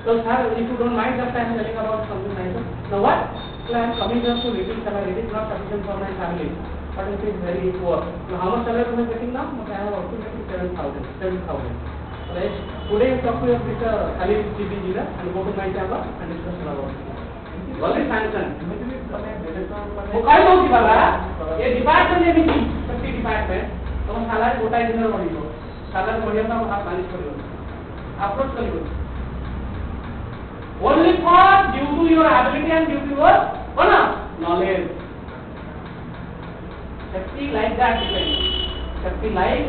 तो sir if you don't mind that I am telling about something like that now what so I am coming just to reading salary it is not sufficient for my family but it is very poor so how much salary am I getting now I have also getting 7,000 Right? Today we talk to Mr. Khalid CPG and go to my chamber and discuss about it. Only sanction. वो कहीं नहीं वाला ये department ने भी safety department तो हम साला गोटा इंजीनियर बनी हो साला बढ़िया ना आप मालिश करियो अप्रोच करियो only for due to your ability and due to your knowledge. Safety like that safety like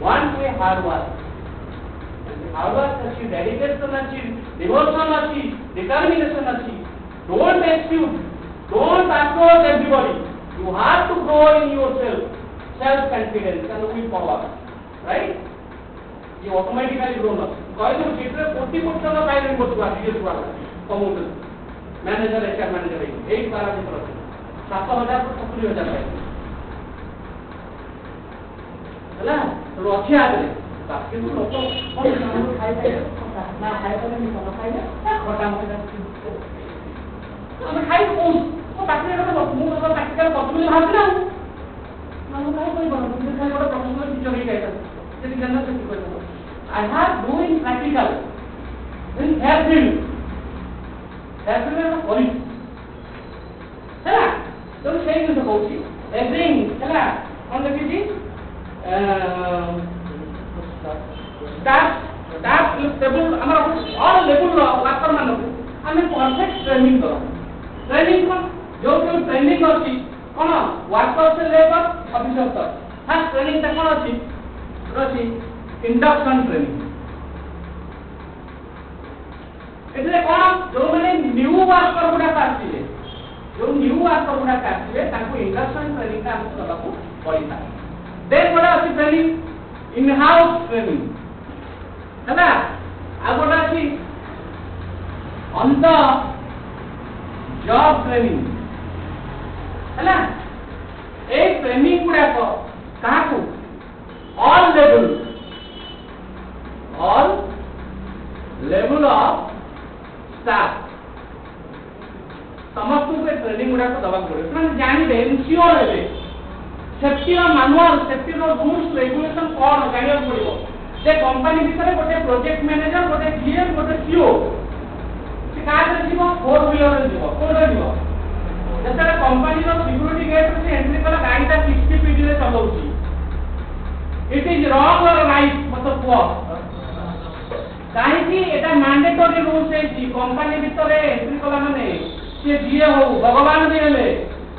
one way hard work. Hard work अच्छी dedication अच्छी devotion अच्छी determination अच्छी. Don't excuse, don't approach everybody. You have to grow in yourself, self-confidence and willpower, right? You automatically grow up. Because you get 40% of time input to actually do that. Promotion, manager, HR manager, एक बार आगे चलो. 7,000 पर 70,000 है. है ना? तो अच्छे आ गए. बाकी तो लोगों को हम खाए ना खाए तो नहीं खाना खाए खोटा मोटा আমি খাই কোন ও প্র্যাকটিক্যাল করতে মু তো প্র্যাকটিক্যাল করতে বলে ভাবছি না আমি কাই কই বড় তুমি খাই বড় প্রফেশনাল টিচার হই যাইতা যদি জানা তো কি করব I have doing practical in every করি হ্যাঁ তো সেই জিনিস কইছি এভরিং হ্যাঁ কোন দেখিছি স্টাফ লেভেল আমরা অল লেভেল ওয়ার্কার মানকু আমি परफेक्ट ट्रेनिंग करा ट्रेनिंग कौन जो ट्रेनिंग अछि कोन वर्कर से लेकर ऑफिसर तक फर्स्ट ट्रेनिंग त कोन अछि इंडक्शन ट्रेनिंग एतले कोन जो माने न्यू वर्कर गुडा आछिले जो न्यू वर्कर गुडा आछिले ताको इंडक्शन ट्रेनिंग का हमको दबाको पड़िता देन बडा अछि ट्रेनिंग इन हाउस ट्रेनिंग हैना आगोडा अछि on the job training है ना एक ट्रेनिंग गुड़ा को कहाँ को all level of staff समस्त को ट्रेनिंग गुड़ा को दबा पड़े तो जानी दे इंश्योर है सेफ्टी रो मैनुअल सेफ्टी रो रूल्स रेगुलेशन कौन जानियो पड़िबो जे कंपनी भीतर गोटे प्रोजेक्ट मैनेजर गोटे जीएम गोटे सीओ कार जीव 4 व्हीलर जीव कोन जीव जैसे कंपनी रो सिक्योरिटी गेट से एंट्री कला गाड़ीटा 60 फीट रे चलाउची इट इज रॉन्ग और राइट मतलब को काहे कि एटा मैंडेटरी रूल्स है कि कंपनी भीतर एंट्री कला माने से जीए हो भगवान देले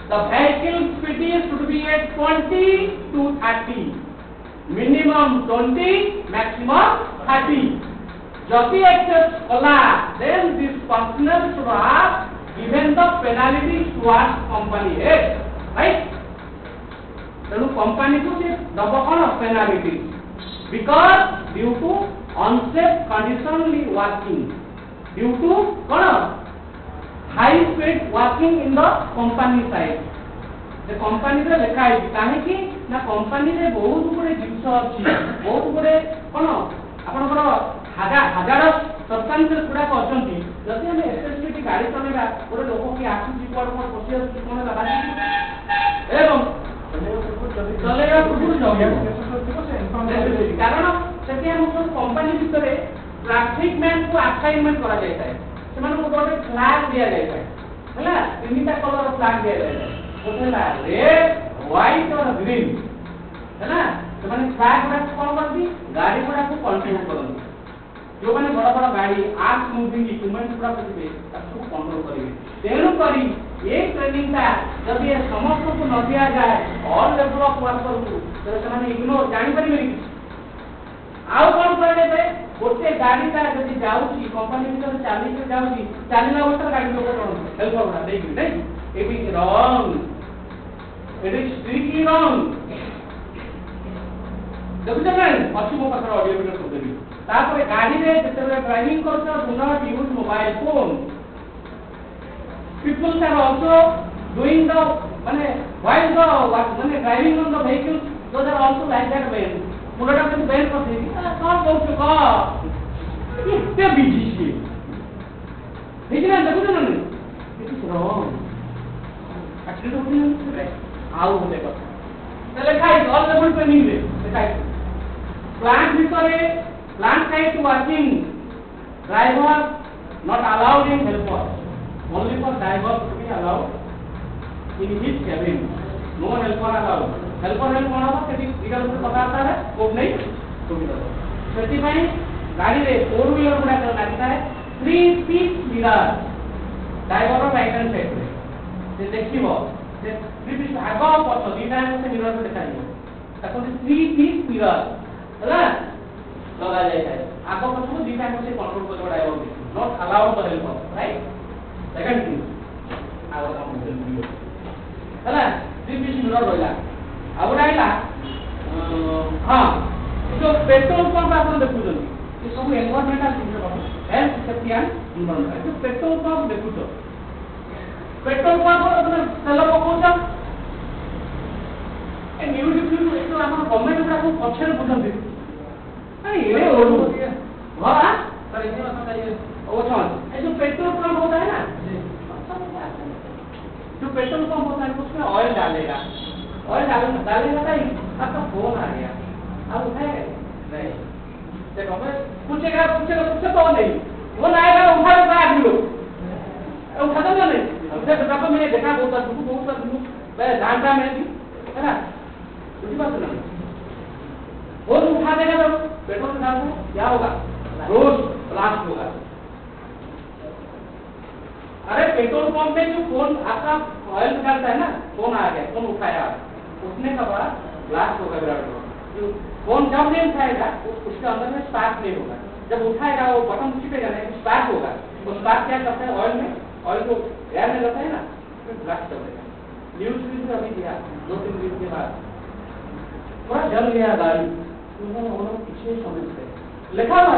the vehicle speed should be at 20 to 30 minimum 20 maximum 30 Jati access kola, then this personnel should have given the penalties towards company head, right? Then company to say double on penalty because due to unsafe conditionally working, due to high speed working in the company side. The company रे लेखा है काहे कि ना company रे बहुत गुडे जिंस अछि बहुत गुडे आपनकर हजार सब्सटेंसेस गुडा अछंती जति हम एसएसटी गाड़ी चलेबा गोटे लोक की आसुची कोड कोड पसिया कोन लगा एवं चलेगा पूर्व जगे कारण सेति हम कंपनी भीतर ट्रैफिक मैन को असाइनमेंट करा जायता है सेमान को गोटे फ्लैग दिया जायता है हैला तीनटा कलर फ्लैग दिया जायता है गोटे ला रेड व्हाइट और ग्रीन हैला सेमान फ्लैग गुडा कोन करती गाड़ी गुडा को कंट्रोल करती जो माने बड़ा बड़ा गाड़ी आर्क मूविंग इक्विपमेंट पूरा करबे ताकू कंट्रोल करिवे तेनु करी ये ट्रेनिंग ता जब ये समस्त को न दिया जाए ऑल लेवल ऑफ वर्कर को तो ସେମାନେ इग्नोर जानि परिबे कि आउ कोन करले बे गोटे गाड़ी ता जदी जाउची कंपनी भीतर चाली के जाउची चालीना वर्ष गाड़ी लोग कोन हेल्प करबा देख नहीं it is wrong it is strictly wrong जब जब अच्छी मो पाखर ऑडियो वीडियो सब देबी तापर गाड़ी रे जेते ड्राइविंग करछो do not use mobile phone people are also doing the माने while the माने driving on the vehicle those are also like that way मुलटा में बैन कर देगी कौन बोल का इतने बिजी छी लेकिन देखो ना इट इज रॉन्ग एक्चुअली होती है आओ होते का चले खाई ऑल लेवल ट्रेनिंग रे खाई प्लांट भीतर plant side working, driver not allowed in helper, only for driver to be allowed in his cabin, no helper allowed. Helper help कौन होगा सेठी इधर उधर पता आता है वो नहीं सुविधा दो सेठी भाई गाड़ी रे 4 व्हीलर गुड़ा कर लगता है 3 piece mirror driver और राइट हैंड साइड में से देखिबो से 3 piece आगे और पछ दीटा से मिरर में दिखाइबो ताको 3 piece mirror ହେଲା लगा जाए है आगे पछ को दीटा से कंट्रोल कर driver not allowed for helper right second thing our काम ହେଲା 3 piece mirror रहला अब आइला हां जो पेट्रोल पंप आपण देखुछन ये सब एनवायरमेंटल चीज हेल्थ सेफ्टी एंड एनवायरमेंट जो पेट्रोल पंप देखुछो पेट्रोल पंप अपन तेल पकोछ ए म्यूजिक तो आपण गवर्नमेंट को पछर बुझंदी अरे ये ओडू हां सर ये मतलब ये ओ छन ये जो पेट्रोल पंप होता है ना जो पेट्रोल पंप होता है उसमें ऑयल डालेगा और डालेगा नहीं आपका फोन आ गया अब उठाएगा नहीं देखो मैं पूछेगा तो नहीं फोन आएगा उठा लेगा आदमी लोग उठा दो नहीं उसे तब मैंने देखा बहुत मैं जानता मैं भी है ना बुझी बात ना फोन उठा देगा तो पेट्रोल डाल दो क्या होगा रोज ब्लास्ट होगा अरे पेट्रोल पंप में जो फोन आपका ऑयल निकालता है ना फोन आ गया फोन उठाया उठने का बाद ब्लास्ट होगा विराट जो फोन जब नहीं उठाएगा उसके अंदर में स्पार्क नहीं होगा जब उठाएगा वो बटन चिपेगा नहीं स्पार्क होगा वो स्पार्क क्या करता है ऑयल को एयर में रहता है ना फिर ब्लास्ट कर देगा न्यूज भी अभी दिया 2-3 दिन के बाद थोड़ा जल गया गाड़ी उन्होंने पीछे समझते लिखा हुआ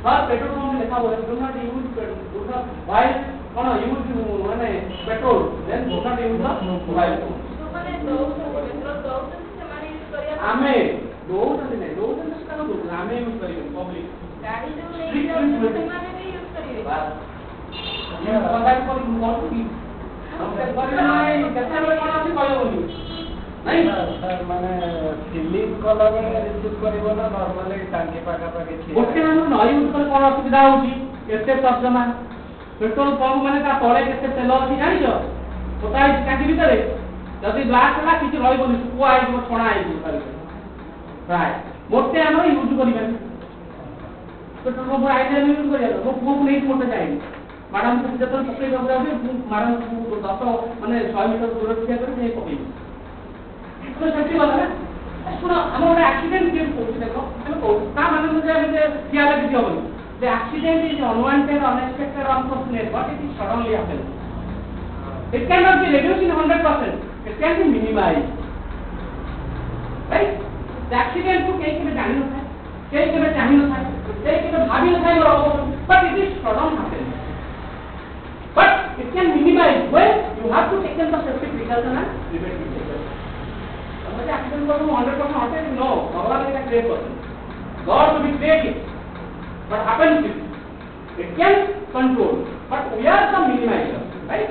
हर पेट्रोल पंप में लिखा हुआ है डू नॉट यूज व्हाइल कौन यूज माने petrol then do not use the mobile phone आमे दोउतने स्कान दो आमे यूज करियो पब्लिक गाड़ी जो माने भी यूज करियो बस ये मोबाइल पर बहुत की हमसे नहीं कैसे कोन अछि कहबोनी नहीं सर माने सिलिंग कलर में रिसीव करिवो ना नॉर्मली टांकी पाका पाके छी ओके हम न यूज कर कोन असुविधा होची केते तर्जमा पेट्रोल पंप माने ता तळे केते तेल अछि जानि जो पता है टांकी भीतर जदि ब्लास्ट होला किछ रहि बोली सुकुआ आइ जो छणा आइ जो करी राय मोटे हम यूज करिबे पेट्रोल पंप आइडिया यूज करिया वो खूब नहीं मोटे जाए मैडम को जतन पकई दबरा हो मैडम को 10 माने 100 मीटर दूर ठिया कर नहीं पकई तो सच्ची बात है सुनो हम ओडा एक्सीडेंट केस होची देखो हम को का माने मुझे क्या लगे दियो बोली the accident is unwanted unexpected unfortunate but it is suddenly happens it cannot be reduced in 100% it can be minimized right the accident को कहीं के जानी होता है कहीं के चाही होता है कहीं के भाभी होता है but it is sudden happen but it can minimize when you have to take the safety precaution and prevent it मुझे एक्सीडेंट को 100% होता है नो भगवान ने क्रिएट कर God to be creative but happens it can control but we are the minimizer right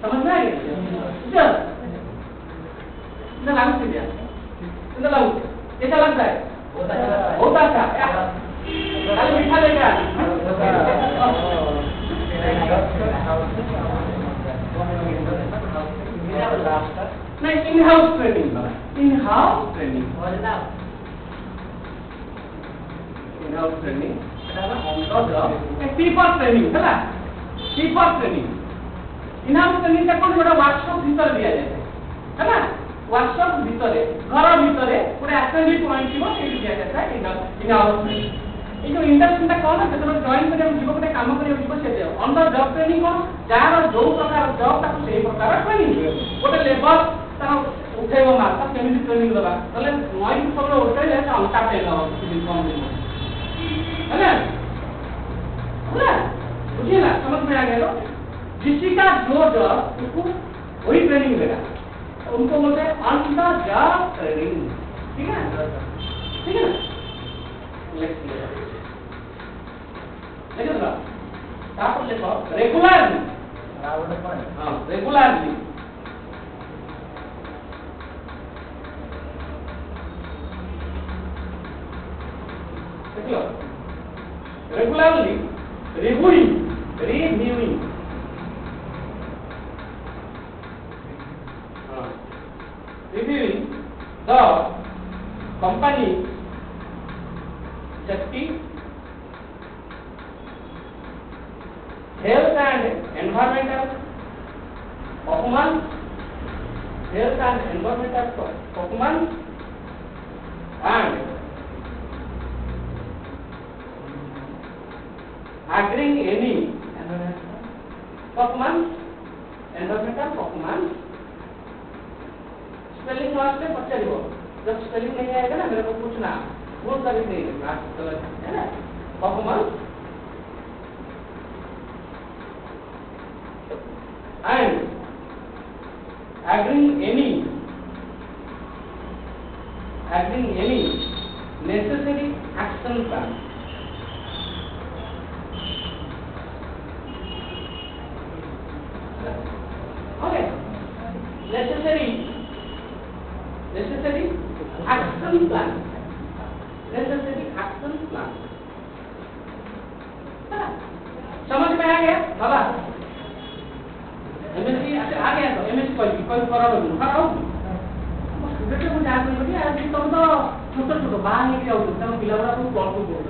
समझ में आ गया इतना लागू कर दिया इतना लागू कैसा लगता है होता था खाली मीठा लेकर नहीं in house training in-house training people training है people training in-house training का कौन बड़ा वर्कशॉप भीतर दिया जाए है ना वर्कशॉप भीतर घर भीतर पूरे असेंबली पॉइंट को दिया जाता है in-house training ये जो इंडस्ट्री का कौन है जब जॉइन करने जीव को काम करने जीव से अंडर जॉब ट्रेनिंग कौन जार जो प्रकार जॉब ताको सही प्रकार ट्रेनिंग गोटे लेबर तार उठेबो मार्का केमिति ट्रेनिंग दबा तले नई सब उठेले ता अंटा पेला दिन कम दिन है ना बुझिए ना समझ में आ गया लो जिसका जो जॉब उसको वही ट्रेनिंग देगा उनको बोलते हैं अंडर जॉब ट्रेनिंग ठीक है ना लेकिन आप देखो रेगुलरली हाँ रेगुलरली देखो regularly reviewing the company safety, health and environmental performance, and agreeing any environmental performance. Spelling वास्ते में पच्चीस जब स्पेलिंग नहीं आएगा ना मेरे को पूछना भूल कभी नहीं है ना performance and agreeing any necessary action plan. Okay, necessary action plan. समझ में आ गया बाबा? एमएससी अच्छा आ गया तो एमएससी कोई कराओ स्टूडेंट को जान नहीं यार तुम तो छोटे बाहर निकल जाओ तुम पिलावरा को कॉल को बोल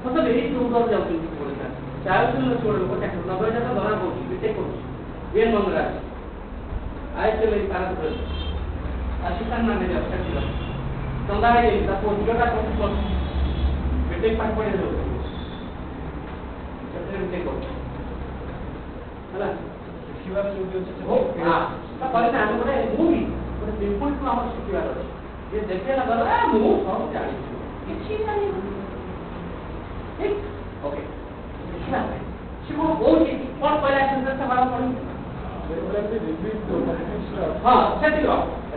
मतलब यही तो उधर जाओ तुम बोलता चाहे तुम छोड़ लो क्या करना तो जाता दोना बोल बीटेक को वेन मंगरा आए चले पारा तो असिस्टेंट मैनेजर सेक्टर संदा है तब उनका को बीटेक पास पढ़े लो सेक्टर बीटेक को ହେଲା ଶିଖିବାର ଯୋଉ ଅଛି ହଁ ତା ପରେ ଆମେ ଗୋଟେ ମୁଭି ଗୋଟେ ସିମ୍ପଲ ଟୁ ଆମର ଶିଖିବାର ଅଛି ଯେ ଦେଖିଲା ପରେ ମୁଁ ସବୁ ଜାଣିଛି କିଛି ଜାଣିନି ଠିକ ଓକେ ଶିଖିବା ଶିଖो କହୁଛି କ'ଣ କହିଲା ସେନ୍ଟେନ୍ସ ଟା ବାରମ୍ବାର ପଢିବି ହଁ ସେତିକି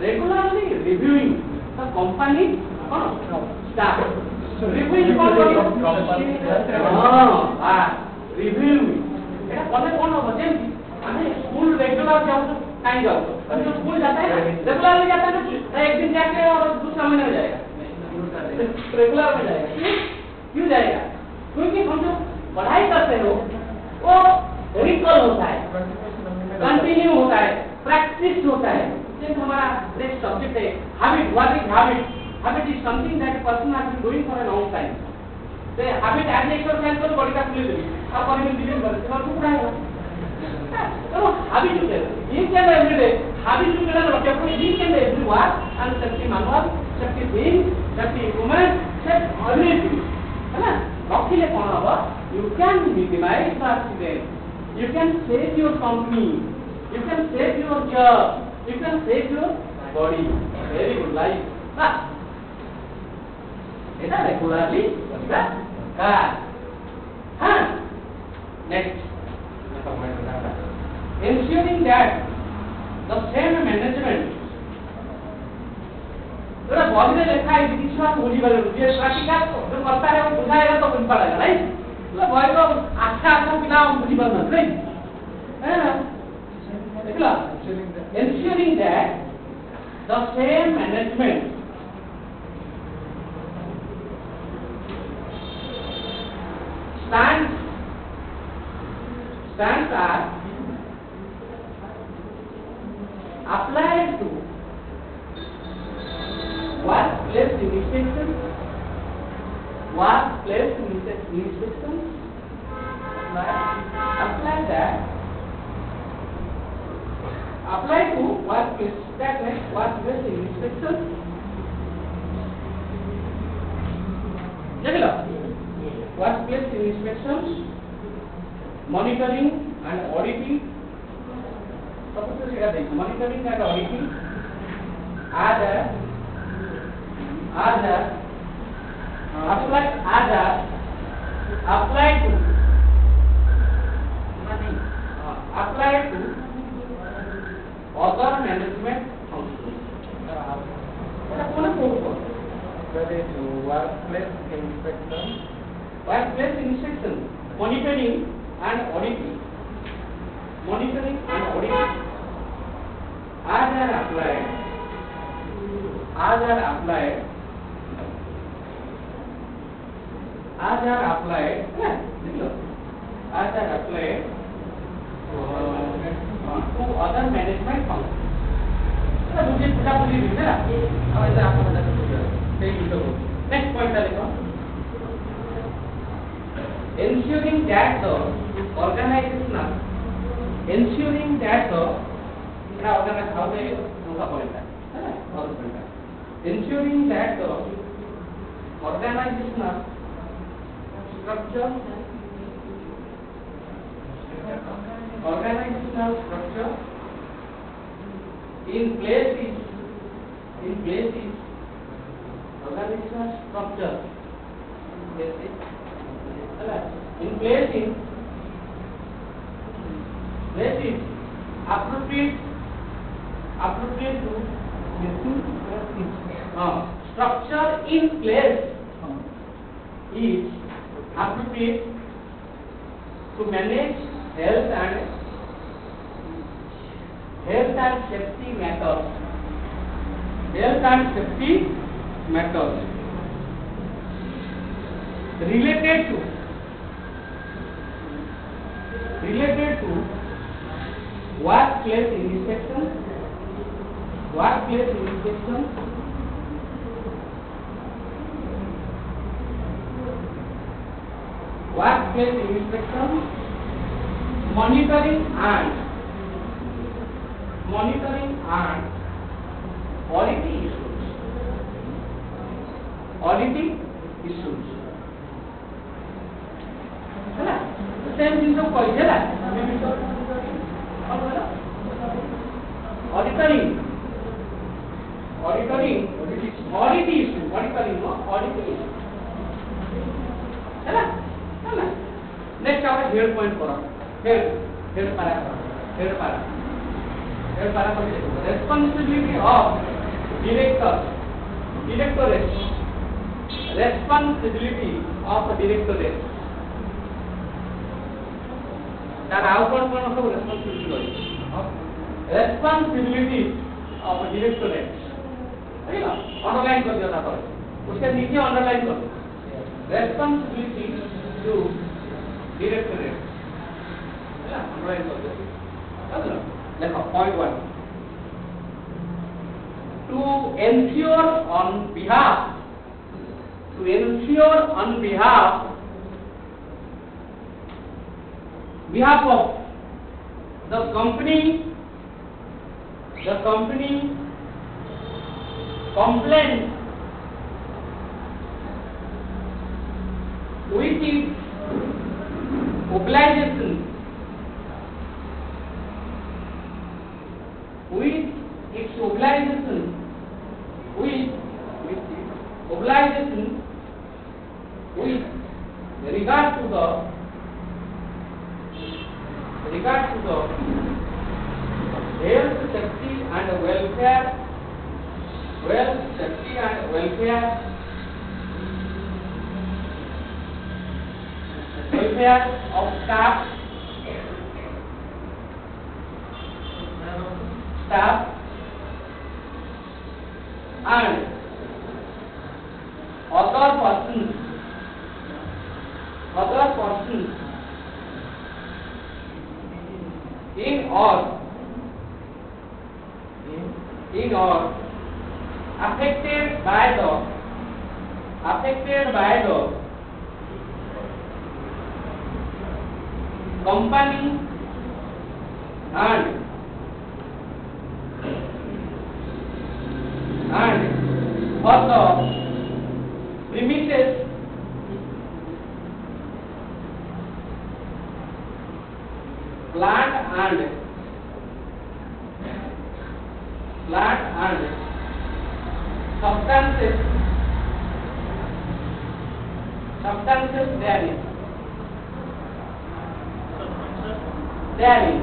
ରେଗୁଲାରଲି ରିଭ୍ୟୁଇଂ ଦ କମ୍ପାନୀ କ'ଣ ଷ୍ଟାଫ ରିଭ୍ୟୁଇଂ କ'ଣ କରିବ ହଁ ରିଭ୍ୟୁଇଂ এটা কলে কোন হবে যেমন আমি স্কুল রেগুলার যাও तो काहे जाओ हम तो स्कूल जाते हैं रेगुलरली जाते हैं ना एक दिन जाके और दूसरा महीने में जाएगा रेगुलर में जाएगा क्यों जाएगा क्योंकि हम जो पढ़ाई करते हो वो रिकॉल होता है कंटिन्यू होता है प्रैक्टिस होता है जैसे हमारा नेक्स्ट सब्जेक्ट है habit what is habit is something that a person has been doing for a long time ते हैबिट एज एक्सरसाइज को बॉडी का खुले देगी आप बॉडी में डिवीजन कर तो पूरा है तो हैबिट होते हैं ये क्या है एवरीडे हैबिट जो मेरा रखे अपने दिन के लिए एवरी वार and safety manual safety thing safety equipment safe everything है ना रखिले कोन होबा you can minimize the accident you can save your company you can save your job you can save your body very good life ना এটা regularly করিবা কাজ হ্যাঁ next ensuring that the same management तो बॉडी में लिखा है किसी बात भूली गए ये प्रैक्टिकल जो करता है वो बुझाएगा तो बुझ पाएगा राइट तो बॉडी को अच्छा बिना भूली बना राइट है ना देख लो ensuring that the same management stands are applied to workplace inspection apply to workplace that means workplace inspection देख लो workplace inspections monitoring and auditing सब कुछ सीखा देखो monitoring and auditing आज apply to other management functions এটা কোন course that is workplace inspection monitoring and auditing are applied as are applied है ना लिख लो as are applied to other management functions ना मुझे पूरा पूरी लिखना है अब ऐसे आपको बता दूंगा सही लिखो नेक्स्ट पॉइंट लिखो ensuring that the organizational क्या organize how they उनका पॉइंट है और पॉइंट है ensuring that the organizational structure in place is organizational structure in place is appropriate to structure in place is appropriate to manage health and safety matters related to workplace inspection monitoring and auditing issues है ना same चीज को कोई है ना auditing issue है ना next our head point करो हेड पारा responsibility of directorate तार आउ कोन सब responsibility of directorate ठीक है अंडरलाइन कर दिया था उसके नीचे अंडरलाइन कर दो responsibility to directorate है ना अंडरलाइन कर दो चलो देखो point 1 to ensure on behalf of the company complaint with its obligation with regard to the health, safety and welfare of staff and other persons in or affected by the company and for the premises plant and substances therein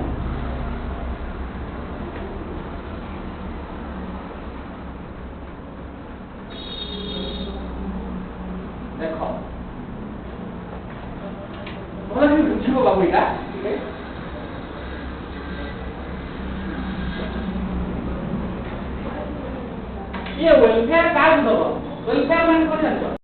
देखो बोला भी बुझिबो बाबू এটা ठीक है ये welfare card दबो welfare माने कोन जानतो